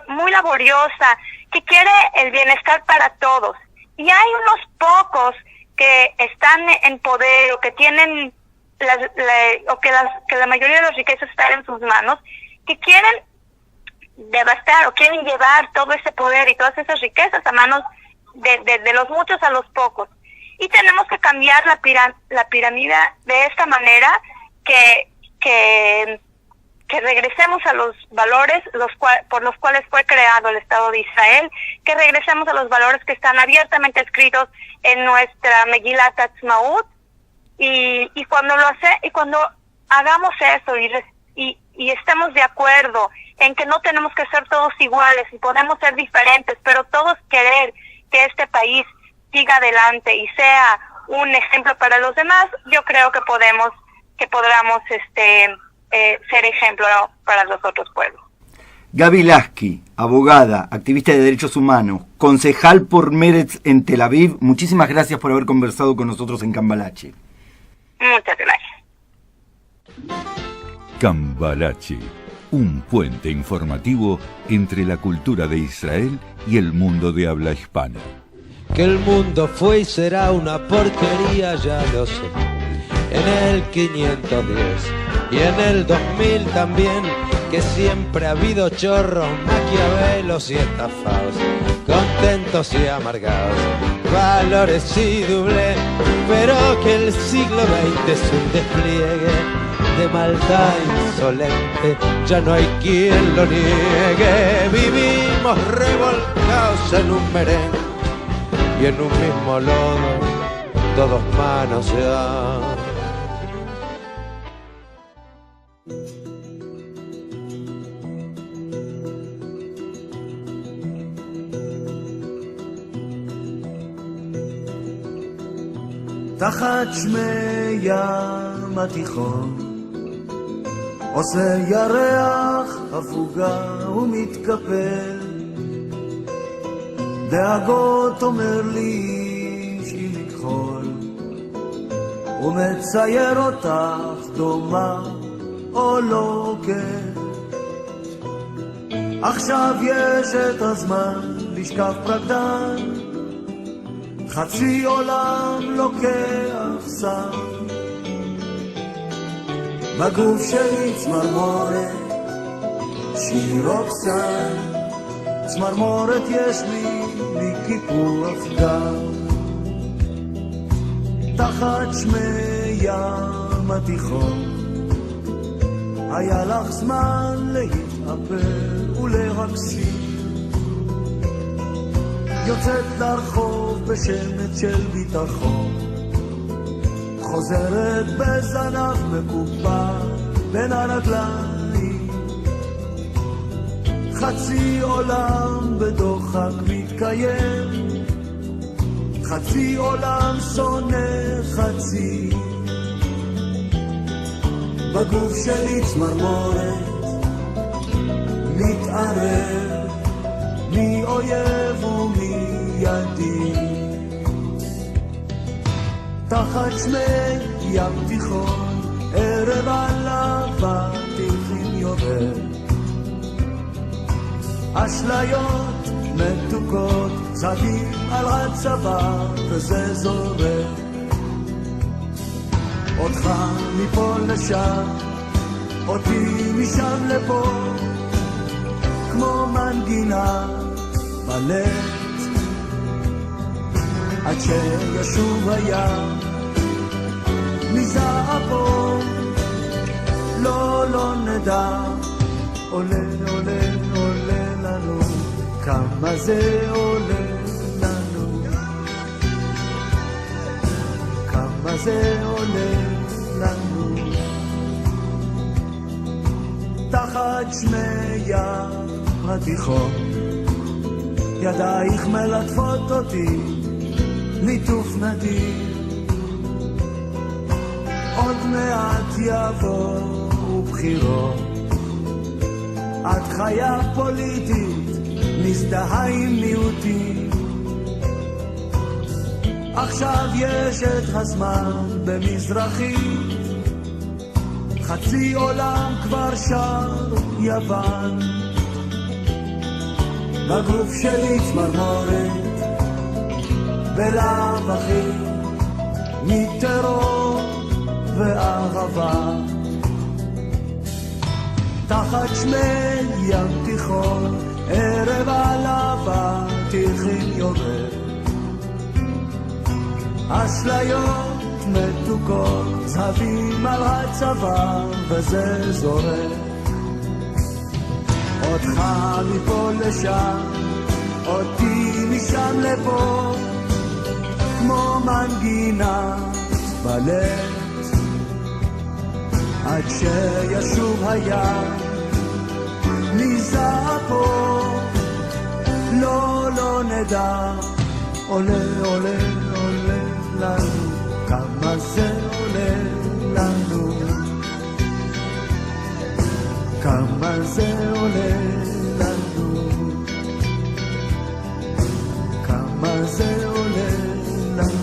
muy laboriosa, que quiere el bienestar para todos. Y hay unos pocos que están en poder o que tienen que la mayoría de las riquezas están en sus manos, que quieren devastar o quieren llevar todo ese poder y todas esas riquezas a manos de los muchos a los pocos. Y tenemos que cambiar la pirámide de esta manera, que regresemos a los valores por los cuales fue creado el Estado de Israel, que regresemos a los valores que están abiertamente escritos en nuestra Megillat Ha'atzmaut, y cuando hagamos eso y estemos de acuerdo en que no tenemos que ser todos iguales y podemos ser diferentes, pero todos querer que este país siga adelante y sea un ejemplo para los demás, yo creo que podamos ser ejemplo para los otros pueblos. Gaby Lasky, abogada, activista de derechos humanos, concejal por Meretz en Tel Aviv, muchísimas gracias por haber conversado con nosotros en Cambalache. Muchas gracias. Cambalache, un puente informativo entre la cultura de Israel y el mundo de habla hispana. Que el mundo fue y será una porquería, ya lo sé. En el 510 y en el 2000 también, que siempre ha habido chorros, maquiavelos y estafados, contentos y amargados, valores y doble, pero que el siglo XX es un despliegue de maldad insolente, ya no hay quien lo niegue. Vivimos revolcados en un merengue y en un mismo lodo, todos manoseados. תחת שמי ים התיכון עושה ירח הפוגה ומתקפל, דאגות אומר לי שלי כחול, ומצייר אותך דומה או לא כן. עכשיו יש את הזמן לשכב פרקדן, חצי עולם לוקח סם, בגוף שלי צמרמורת, שיר אוקסן, צמרמורת יש לי מקיפוח גב, תחת שמי ים התיכון, היה לך זמן להתאפר ולהקסים, יוצאת לרחוב בשמץ של ביטחון, חוזרת בזנב מקופע בין הרגליים, חצי עולם בדוחק מתקיים, חצי עולם שונא חצי, בגוף שלי צמרמורת מתערב, מי אויב ומי ידיד, תחת שמי ים תיכון, ערב עליו התיכין יורד, אשליות מתוקות צדים על הצבא וזה זורק, אותך מפה לשם, אותי משם לפה, כמו מנגינה בלט, עד שישוב הים מזעפו, לא נדע, עולה לנו, כמה זה עולה לנו, כמה זה עולה לנו, תחת שמי ים התיכון, ידייך מלטפות אותי, ליטוף נדיר, עוד מעט יבואו בחירות, את חיה פוליטית, מזדהה עם מיעוטים, עכשיו יש את הזמן במזרחית, חצי עולם כבר שר יוון, בגוף שלי צמרמורת, בלב אחי, מטרור ואהבה, תחת שמי ים תיכון, ערב עליו התיכין יורד, אשליות מתוקות צבים על הצבא וזה זורק, אותך מפה לשם, אותי משם לפה, כמו מנגינה בלט, עד שישוב הים מזעפו, לא נדע, עולה לנו, כמה זה עולה לנו, כמה זה עולה לנו, כמה זה עולה לנו.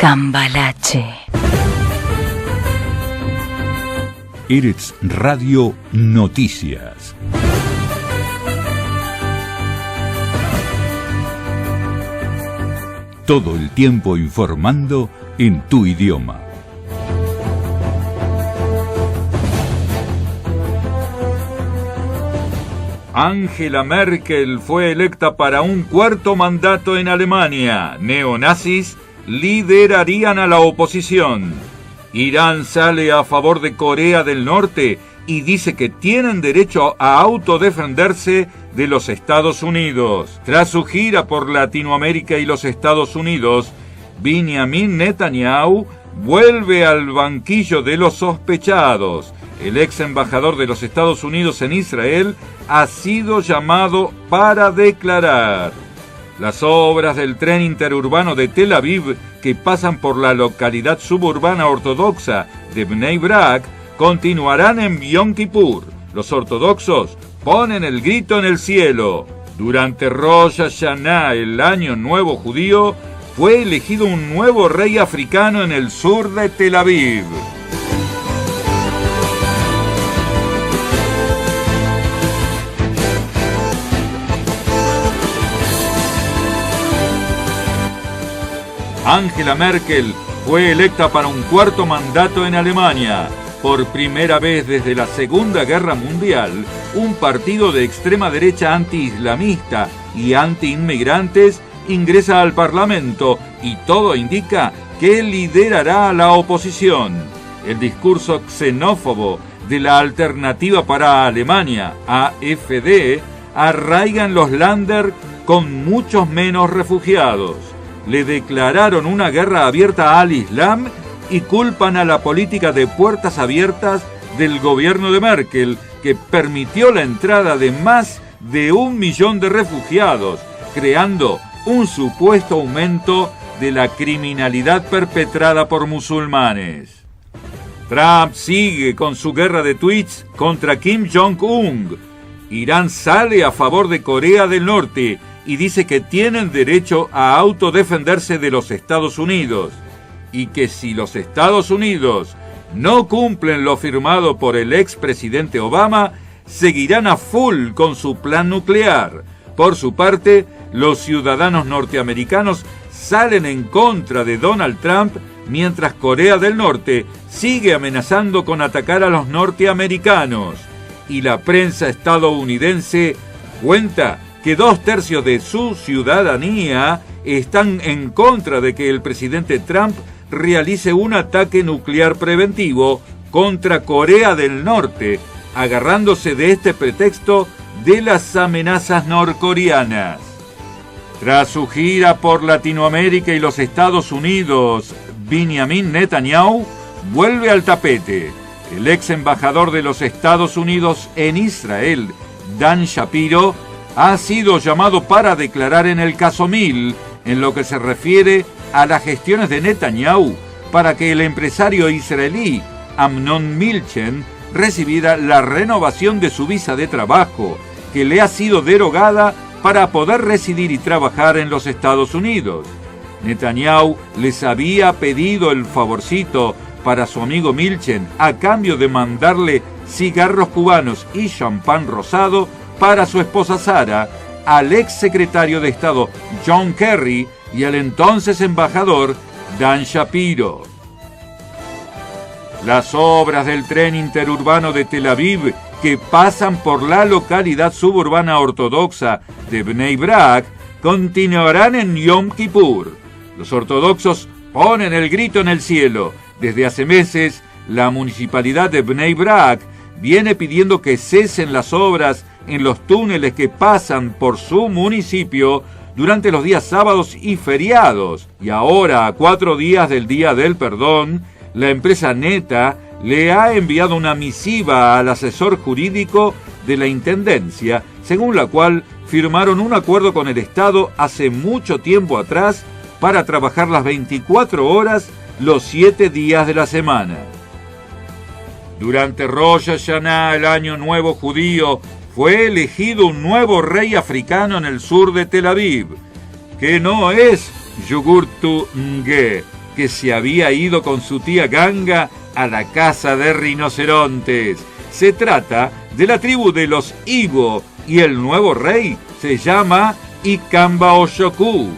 Cambalache. Eretz Radio Noticias. Todo el tiempo informando en tu idioma. Angela Merkel fue electa para un cuarto mandato en Alemania. Neonazis liderarían a la oposición. Irán sale a favor de Corea del Norte y dice que tienen derecho a autodefenderse de los Estados Unidos. Tras su gira por Latinoamérica y los Estados Unidos, Benjamin Netanyahu vuelve al banquillo de los sospechados. El ex embajador de los Estados Unidos en Israel ha sido llamado para declarar. Las obras del tren interurbano de Tel Aviv, que pasan por la localidad suburbana ortodoxa de Bnei Brak, continuarán en Yom Kippur. Los ortodoxos ponen el grito en el cielo. Durante Rosh Hashanah, el año nuevo judío, fue elegido un nuevo rey africano en el sur de Tel Aviv. Angela Merkel fue electa para un cuarto mandato en Alemania. Por primera vez desde la Segunda Guerra Mundial, un partido de extrema derecha anti-islamista y anti-inmigrantes ingresa al Parlamento y todo indica que liderará a la oposición. El discurso xenófobo de la Alternativa para Alemania, AfD, arraiga en los Länder con muchos menos refugiados. Le declararon una guerra abierta al Islam y culpan a la política de puertas abiertas del gobierno de Merkel, que permitió la entrada de más de 1 millón de refugiados, creando un supuesto aumento de la criminalidad perpetrada por musulmanes. Trump sigue con su guerra de tweets contra Kim Jong-un. Irán sale a favor de Corea del Norte y dice que tienen derecho a autodefenderse de los Estados Unidos, y que si los Estados Unidos no cumplen lo firmado por el expresidente Obama, seguirán a full con su plan nuclear. Por su parte, los ciudadanos norteamericanos salen en contra de Donald Trump, mientras Corea del Norte sigue amenazando con atacar a los norteamericanos. Y la prensa estadounidense cuenta que 2/3 de su ciudadanía están en contra de que el presidente Trump realice un ataque nuclear preventivo contra Corea del Norte, agarrándose de este pretexto de las amenazas norcoreanas. Tras su gira por Latinoamérica y los Estados Unidos, Benjamin Netanyahu vuelve al tapete. El ex embajador de los Estados Unidos en Israel, Dan Shapiro, ha sido llamado para declarar en el caso Mil, en lo que se refiere a las gestiones de Netanyahu para que el empresario israelí Amnon Milchen recibiera la renovación de su visa de trabajo, que le ha sido derogada para poder residir y trabajar en los Estados Unidos. Netanyahu les había pedido el favorcito para su amigo Milchen a cambio de mandarle cigarros cubanos y champán rosado para su esposa Sara, al ex secretario de Estado John Kerry y al entonces embajador Dan Shapiro. Las obras del tren interurbano de Tel Aviv, que pasan por la localidad suburbana ortodoxa de Bnei Brak, continuarán en Yom Kippur. Los ortodoxos ponen el grito en el cielo. Desde hace meses, la municipalidad de Bnei Brak viene pidiendo que cesen las obras en los túneles que pasan por su municipio durante los días sábados y feriados. Y ahora, a 4 días del Día del Perdón, la empresa Neta le ha enviado una misiva al asesor jurídico de la Intendencia, según la cual firmaron un acuerdo con el Estado hace mucho tiempo atrás para trabajar las 24 horas los 7 días de la semana. Durante Rosh Hashanah, el año nuevo judío, fue elegido un nuevo rey africano en el sur de Tel Aviv, que no es Yugurtu Nge, que se había ido con su tía Ganga a la caza de rinocerontes. Se trata de la tribu de los Igbo y el nuevo rey se llama Ikamba-Oshoku.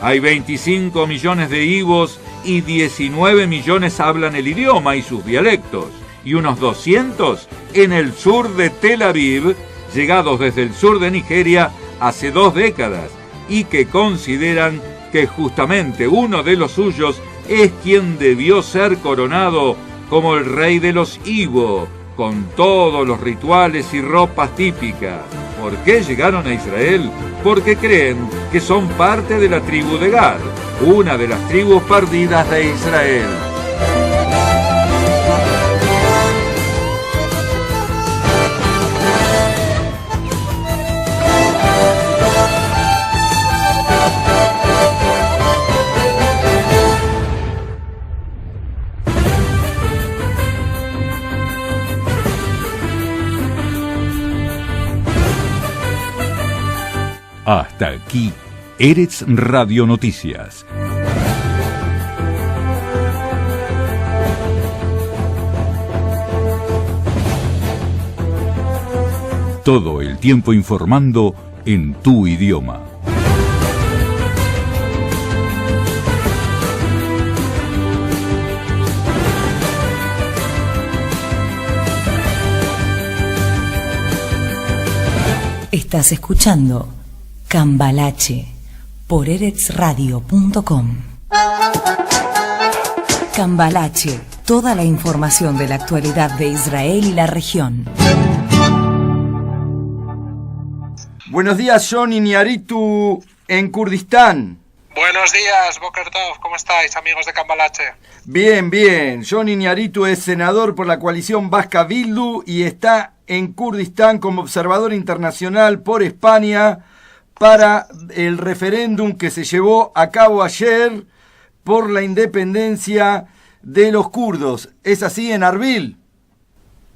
Hay 25 millones de Igbos y 19 millones hablan el idioma y sus dialectos, y unos 200 en el sur de Tel Aviv, llegados desde el sur de Nigeria hace 2 décadas, y que consideran que justamente uno de los suyos es quien debió ser coronado como el rey de los Igbo, con todos los rituales y ropas típicas. ¿Por qué llegaron a Israel? Porque creen que son parte de la tribu de Gad, una de las tribus perdidas de Israel. Hasta aquí, Eretz Radio Noticias. Todo el tiempo informando en tu idioma. Estás escuchando Cambalache por eretzradio.com. Cambalache, toda la información de la actualidad de Israel y la región. Buenos días, Johnny Niaritu en Kurdistán. Buenos días, Boker Tov, ¿cómo estáis, amigos de Cambalache? Bien, bien. Johnny Niaritu es senador por la coalición vasca Bildu y está en Kurdistán como observador internacional por España para el referéndum que se llevó a cabo ayer por la independencia de los kurdos. ¿Es así en Arbil?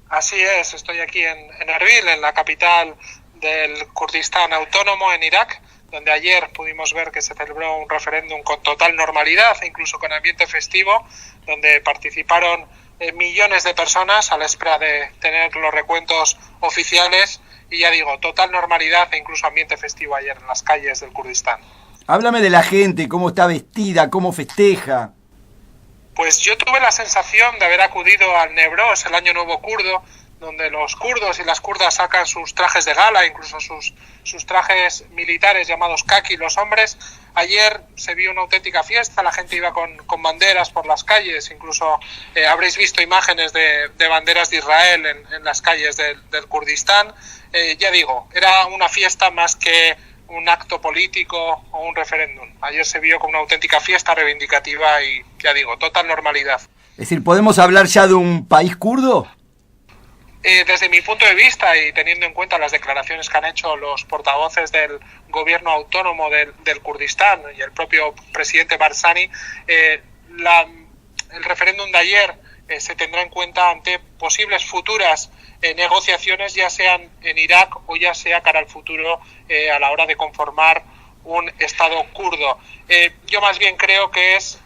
Así es, estoy aquí en Arbil, en la capital del Kurdistán autónomo en Irak, donde ayer pudimos ver que se celebró un referéndum con total normalidad e incluso con ambiente festivo, donde participaron millones de personas a la espera de tener los recuentos oficiales. Y ya digo, total normalidad e incluso ambiente festivo ayer en las calles del Kurdistán. Háblame de la gente, cómo está vestida, cómo festeja. Pues yo tuve la sensación de haber acudido al Newroz, el Año Nuevo kurdo, donde los kurdos y las kurdas sacan sus trajes de gala, incluso sus trajes militares llamados kaki, los hombres. Ayer se vio una auténtica fiesta, la gente iba con banderas por las calles, incluso habréis visto imágenes de banderas de Israel en las calles del Kurdistán. Ya digo, era una fiesta más que un acto político o un referéndum. Ayer se vio como una auténtica fiesta reivindicativa y, ya digo, total normalidad. Es decir, ¿podemos hablar ya de un país kurdo? Desde mi punto de vista y teniendo en cuenta las declaraciones que han hecho los portavoces del gobierno autónomo del Kurdistán y el propio presidente Barzani, el referéndum de ayer se tendrá en cuenta ante posibles futuras negociaciones, ya sean en Irak o ya sea cara al futuro a la hora de conformar un Estado kurdo. Yo más bien creo que es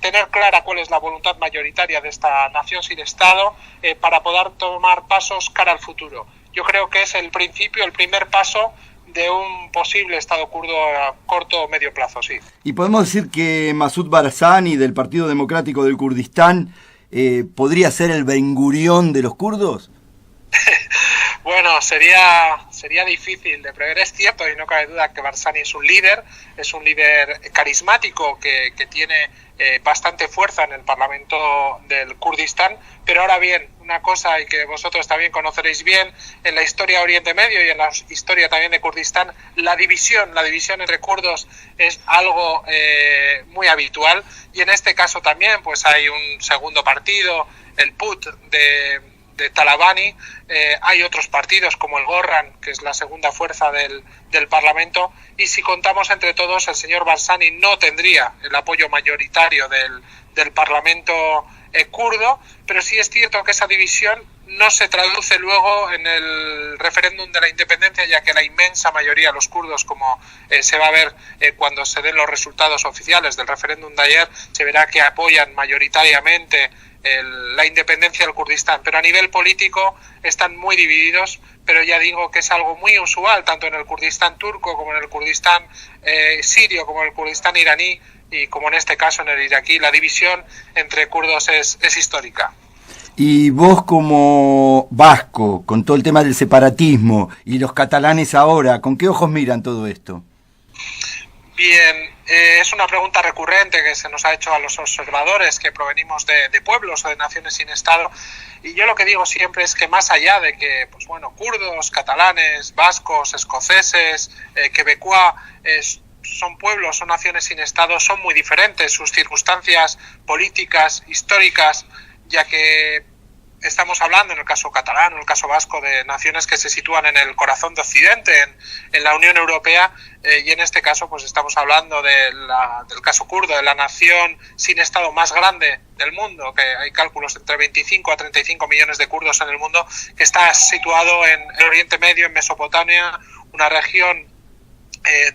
tener clara cuál es la voluntad mayoritaria de esta nación sin Estado para poder tomar pasos cara al futuro. Yo creo que es el principio, el primer paso de un posible Estado kurdo a corto o medio plazo, sí. ¿Y podemos decir que Masoud Barzani del Partido Democrático del Kurdistán podría ser el Ben Gurión de los kurdos? Bueno, sería difícil de prever. Es cierto y no cabe duda que Barzani es un líder carismático que tiene bastante fuerza en el Parlamento del Kurdistán, pero ahora bien, una cosa y que vosotros también conoceréis bien, en la historia de Oriente Medio y en la historia también de Kurdistán, la división entre kurdos es algo muy habitual, y en este caso también pues hay un segundo partido, el PUT de Talabani, hay otros partidos como el Gorran, que es la segunda fuerza del Parlamento, y si contamos entre todos, el señor Barzani no tendría el apoyo mayoritario del Parlamento kurdo, pero sí es cierto que esa división no se traduce luego en el referéndum de la independencia, ya que la inmensa mayoría de los kurdos, como se va a ver cuando se den los resultados oficiales del referéndum de ayer, se verá que apoyan mayoritariamente la independencia del Kurdistán, pero a nivel político están muy divididos, pero ya digo que es algo muy usual, tanto en el Kurdistán turco como en el Kurdistán sirio, como en el Kurdistán iraní y como en este caso en el iraquí. La división entre kurdos es histórica. Y vos como vasco, con todo el tema del separatismo y los catalanes ahora, ¿con qué ojos miran todo esto? Bien, es una pregunta recurrente que se nos ha hecho a los observadores que provenimos de pueblos o de naciones sin Estado, y yo lo que digo siempre es que más allá de que, pues bueno, kurdos, catalanes, vascos, escoceses, quebecois, son pueblos, son naciones sin Estado, son muy diferentes sus circunstancias políticas, históricas, ya que estamos hablando en el caso catalán, en el caso vasco, de naciones que se sitúan en el corazón de Occidente, en la Unión Europea, y en este caso pues estamos hablando del caso kurdo, de la nación sin Estado más grande del mundo, que hay cálculos entre 25 a 35 millones de kurdos en el mundo, que está situado en el Oriente Medio, en Mesopotamia, una región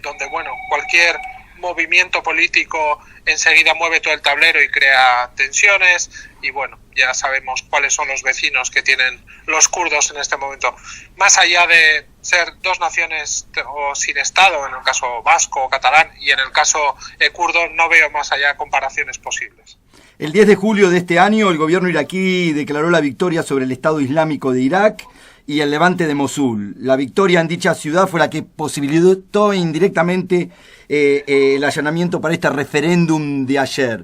donde, bueno, cualquier movimiento político enseguida mueve todo el tablero y crea tensiones, y bueno, ya sabemos cuáles son los vecinos que tienen los kurdos en este momento. Más allá de ser dos naciones o sin Estado, en el caso vasco o catalán, y en el caso kurdo, no veo más allá comparaciones posibles. El 10 de julio de este año, el gobierno iraquí declaró la victoria sobre el Estado Islámico de Irak y el levante de Mosul. La victoria en dicha ciudad fue la que posibilitó indirectamente el allanamiento para este referéndum de ayer.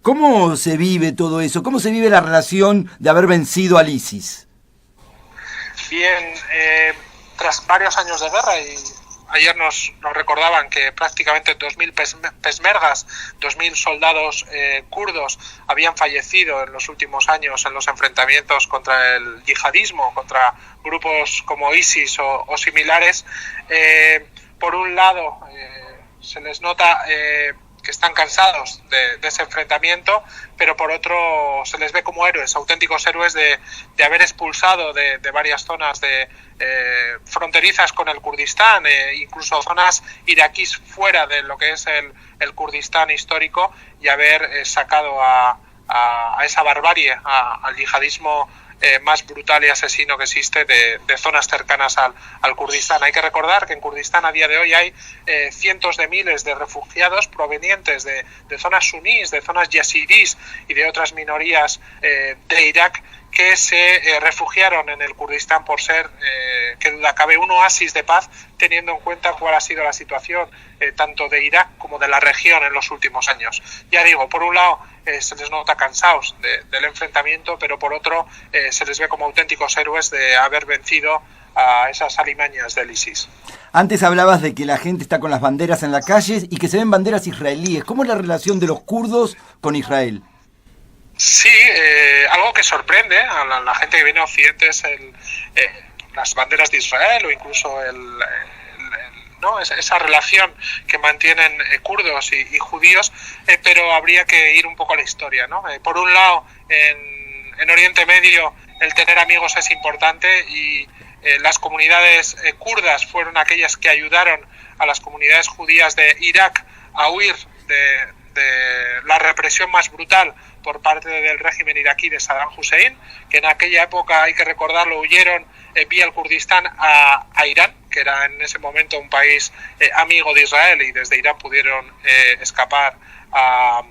¿Cómo se vive todo eso? ¿Cómo se vive la relación de haber vencido al ISIS? Bien, tras varios años de guerra, y ayer nos recordaban que prácticamente 2.000 peshmergas, 2.000 soldados kurdos habían fallecido en los últimos años en los enfrentamientos contra el yihadismo, contra grupos como ISIS o similares. Por un lado, se les nota que están cansados de ese enfrentamiento, pero por otro se les ve como héroes, auténticos héroes de haber expulsado de varias zonas fronterizas con el Kurdistán, incluso zonas iraquíes fuera de lo que es el Kurdistán histórico, y haber sacado a esa barbarie, al yihadismo más brutal y asesino que existe de zonas cercanas al Kurdistán. Hay que recordar que en Kurdistán a día de hoy hay cientos de miles de refugiados provenientes de zonas sunís, de zonas yazidís y de otras minorías de Irak, que se refugiaron en el Kurdistán por ser, que duda cabe, un oasis de paz, teniendo en cuenta cuál ha sido la situación tanto de Irak como de la región en los últimos años. Ya digo, por un lado se les nota cansados del enfrentamiento, pero por otro se les ve como auténticos héroes de haber vencido a esas alimañas del ISIS. Antes hablabas de que la gente está con las banderas en las calles y que se ven banderas israelíes. ¿Cómo es la relación de los kurdos con Israel? Sí, algo que sorprende a la gente que viene a Occidente es las banderas de Israel, o incluso esa relación que mantienen kurdos y judíos, pero habría que ir un poco a la historia, ¿no? Por un lado, en Oriente Medio el tener amigos es importante, y las comunidades kurdas fueron aquellas que ayudaron a las comunidades judías de Irak a huir de la represión más brutal por parte del régimen iraquí de Saddam Hussein, que en aquella época, hay que recordarlo, huyeron vía el Kurdistán a Irán, que era en ese momento un país amigo de Israel, y desde Irán pudieron escapar a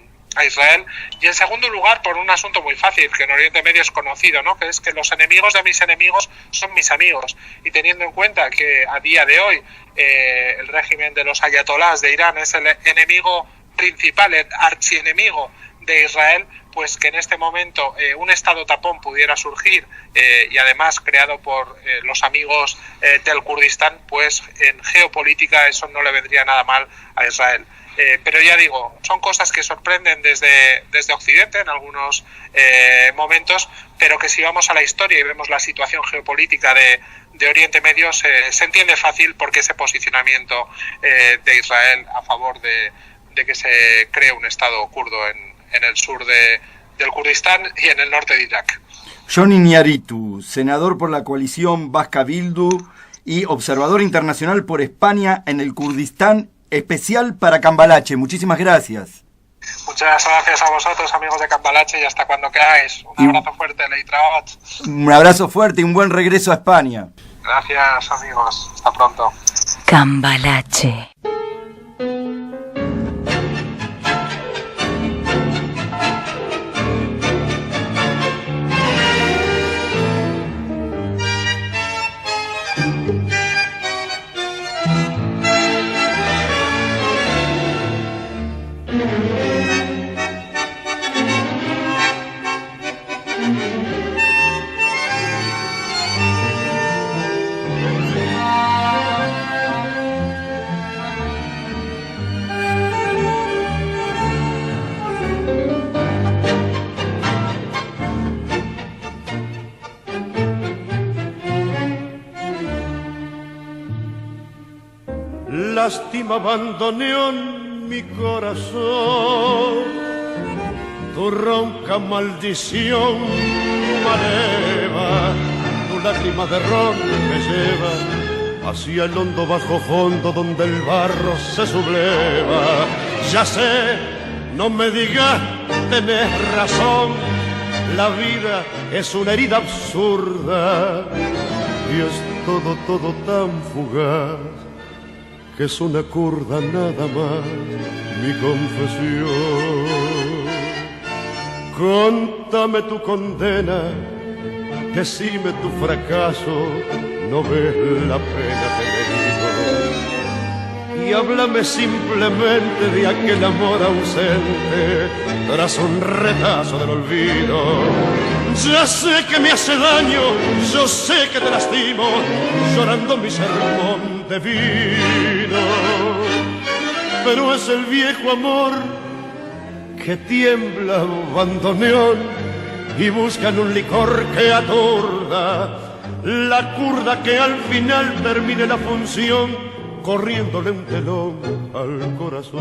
Israel. Y en segundo lugar, por un asunto muy fácil, que en Oriente Medio es conocido, ¿no? Que es que los enemigos de mis enemigos son mis amigos, y teniendo en cuenta que a día de hoy el régimen de los ayatolás de Irán es el enemigo principal, el archienemigo de Israel, pues que en este momento un estado tapón pudiera surgir, y además creado por los amigos del Kurdistán, pues en geopolítica eso no le vendría nada mal a Israel. Pero ya digo, son cosas que sorprenden desde Occidente en algunos momentos, pero que si vamos a la historia y vemos la situación geopolítica de Oriente Medio, se entiende fácil por qué ese posicionamiento de Israel a favor de que se cree un estado kurdo en el sur del Kurdistán y en el norte de Irak. Jon Iñárritu, senador por la coalición Vasca Bildu y observador internacional por España en el Kurdistán, especial para Cambalache. Muchísimas gracias. Muchas gracias a vosotros, amigos de Cambalache, y hasta cuando queráis. Un abrazo fuerte, Leitraot. Un abrazo fuerte y un buen regreso a España. Gracias, amigos. Hasta pronto. Cambalache. Lástima abandoneón mi corazón, tu ronca maldición maleva, tu lágrima de ron me lleva hacia el hondo bajo fondo donde el barro se subleva. Ya sé, no me digas, tenés razón, la vida es una herida absurda y es todo tan fugaz que es una curda nada más mi confesión. Contame tu condena, decime tu fracaso, no ves la pena que me digo. Y háblame simplemente de aquel amor ausente tras un retazo del olvido. Ya sé que me hace daño, yo sé que te lastimo, llorando mi sermón de vino. Pero es el viejo amor que tiembla bandoneón y buscan un licor que aturda, la curda que al final termine la función corriéndole un telón al corazón.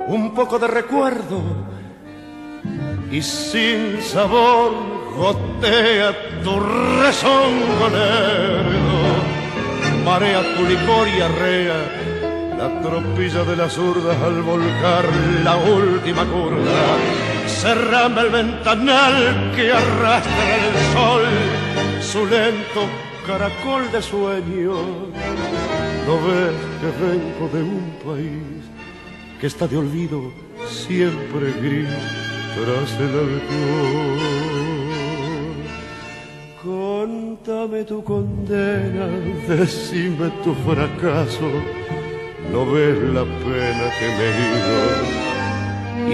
Un poco de recuerdo y sin sabor gotea tu rezongo lerdo, marea tu licor y arrea la tropilla de las zurdas al volcar la última curva. Cerrame el ventanal que arrastra el sol su lento caracol de sueño. ¿No ves que vengo de un país que está de olvido siempre gris tras el alcohol? Contame tu condena, decime tu fracaso, no ves la pena que me he ido.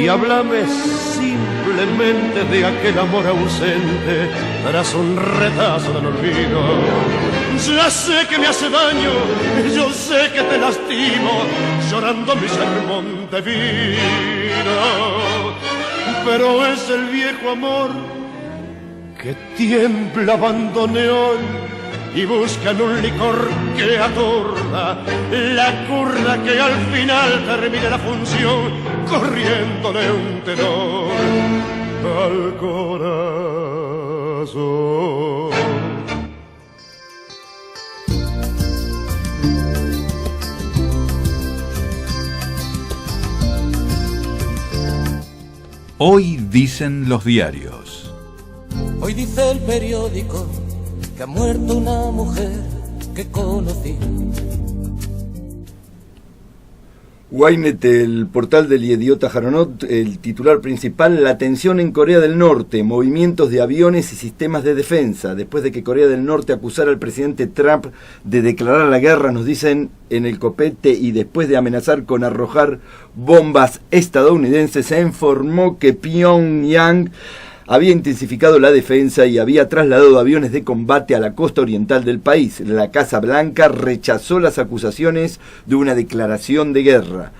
Y háblame simplemente de aquel amor ausente tras un retazo del olvido. Ya sé que me hace daño, yo sé que te lastimo, llorando mi sermón de vino. Pero es el viejo amor que tiembla bandoneón y buscan un licor que aturda, la curda que al final termine la función corriéndole un tenor al corazón. Hoy dicen los diarios. Hoy dice el periódico que ha muerto una mujer que conocí. Ynet, el portal del Yediot Aharonot, el titular principal: la tensión en Corea del Norte, movimientos de aviones y sistemas de defensa. Después de que Corea del Norte acusara al presidente Trump de declarar la guerra, nos dicen en el copete, y después de amenazar con arrojar bombas estadounidenses, se informó que Pyongyang había intensificado la defensa y había trasladado aviones de combate a la costa oriental del país. La Casa Blanca rechazó las acusaciones de una declaración de guerra.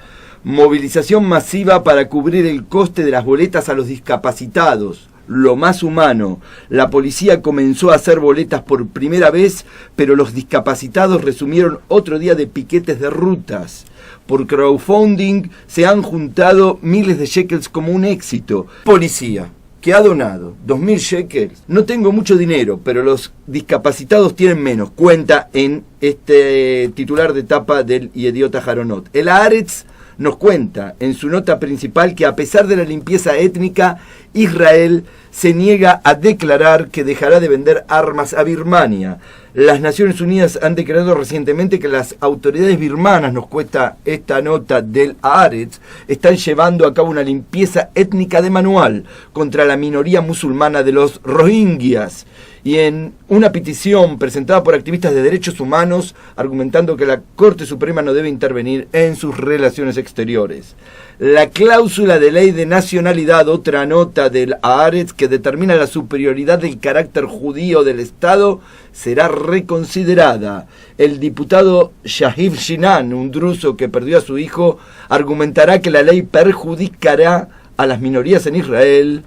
Movilización masiva para cubrir el coste de las boletas a los discapacitados. Lo más humano. La policía comenzó a hacer boletas por primera vez, pero los discapacitados resumieron otro día de piquetes de rutas. Por crowdfunding se han juntado miles de shekels como un éxito. Policía. que ha donado 2.000 shekels. No tengo mucho dinero, pero los discapacitados tienen menos. Cuenta en este titular de tapa del Yediot Aharonot. El Haaretz nos cuenta en su nota principal que a pesar de la limpieza étnica, Israel se niega a declarar que dejará de vender armas a Birmania. Las Naciones Unidas han declarado recientemente que las autoridades birmanas, nos cuesta esta nota del Haaretz, están llevando a cabo una limpieza étnica de manual contra la minoría musulmana de los rohingyas. Y en una petición presentada por activistas de derechos humanos, argumentando que la Corte Suprema no debe intervenir en sus relaciones exteriores. La cláusula de ley de nacionalidad, otra nota del Haaretz, que determina la superioridad del carácter judío del Estado, será reconsiderada. El diputado Shahiv Shinan, un druso que perdió a su hijo, argumentará que la ley perjudicará a las minorías en Israel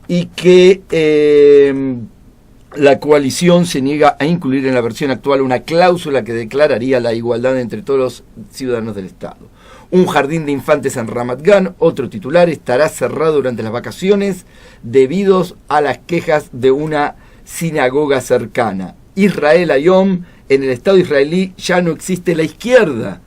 y que la coalición se niega a incluir en la versión actual una cláusula que declararía la igualdad entre todos los ciudadanos del Estado. Un jardín de infantes en Ramat Gan, otro titular, estará cerrado durante las vacaciones debido a las quejas de una sinagoga cercana. Israel Hayom, en el Estado israelí ya no existe la izquierda.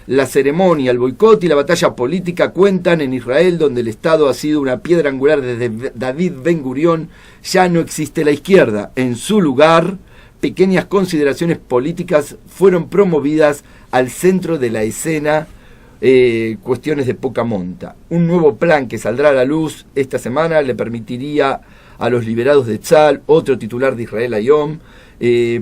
La ceremonia, el boicot y la batalla política cuentan en Israel, donde el Estado ha sido una piedra angular desde David Ben Gurión, ya no existe la izquierda. En su lugar, pequeñas consideraciones políticas fueron promovidas al centro de la escena, cuestiones de poca monta. Un nuevo plan que saldrá a la luz esta semana le permitiría a los liberados de Tzal, otro titular de Israel Hayom,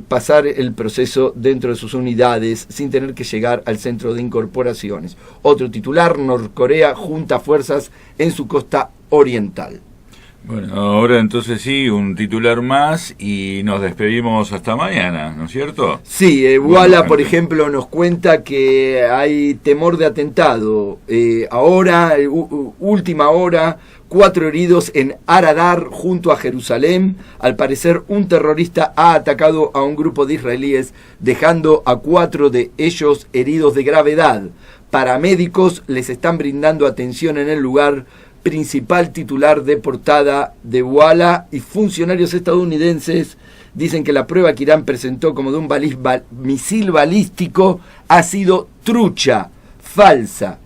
pasar el proceso dentro de sus unidades sin tener que llegar al centro de incorporaciones. Otro titular, Norcorea junta fuerzas en su costa oriental. Bueno, ahora entonces sí, un titular más y nos despedimos hasta mañana, ¿no es cierto? Sí, Walla, por ejemplo, nos cuenta que hay temor de atentado. Ahora, última hora, 4 heridos en Aradar, junto a Jerusalén. Al parecer, un terrorista ha atacado a un grupo de israelíes, dejando a 4 de ellos heridos de gravedad. Paramédicos les están brindando atención en el lugar. Principal titular de portada de Walla, y funcionarios estadounidenses dicen que la prueba que Irán presentó como de un misil balístico ha sido trucha, falsa.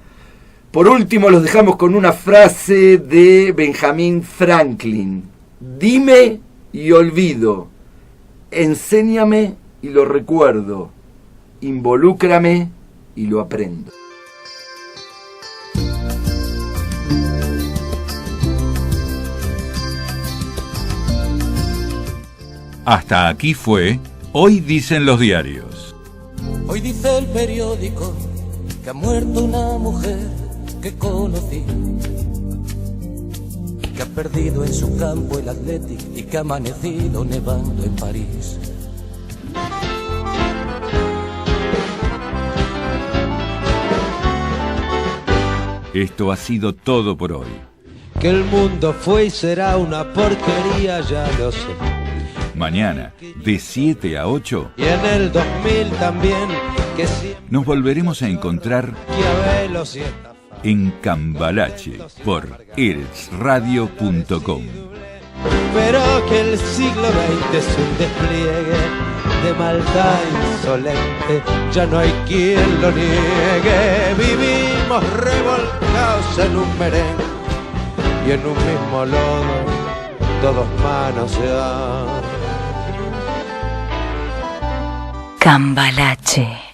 Por último, los dejamos con una frase de Benjamin Franklin: dime y olvido, enséñame y lo recuerdo, involúcrame y lo aprendo. Hasta aquí fue Hoy Dicen los Diarios. Hoy dice el periódico que ha muerto una mujer que conocí, que ha perdido en su campo el Athletic y que ha amanecido nevando en París. Esto ha sido todo por hoy. Que el mundo fue y será una porquería, ya lo sé. Mañana, de 7 a 8, y en el 2000 también, que siempre nos volveremos a encontrar en Cambalache por eretzradio.com. Pero que el siglo XX es un despliegue de maldad insolente, ya no hay quien lo niegue. Vivimos revolcados en un merengue y en un mismo lodo todos manoseados. Cambalache.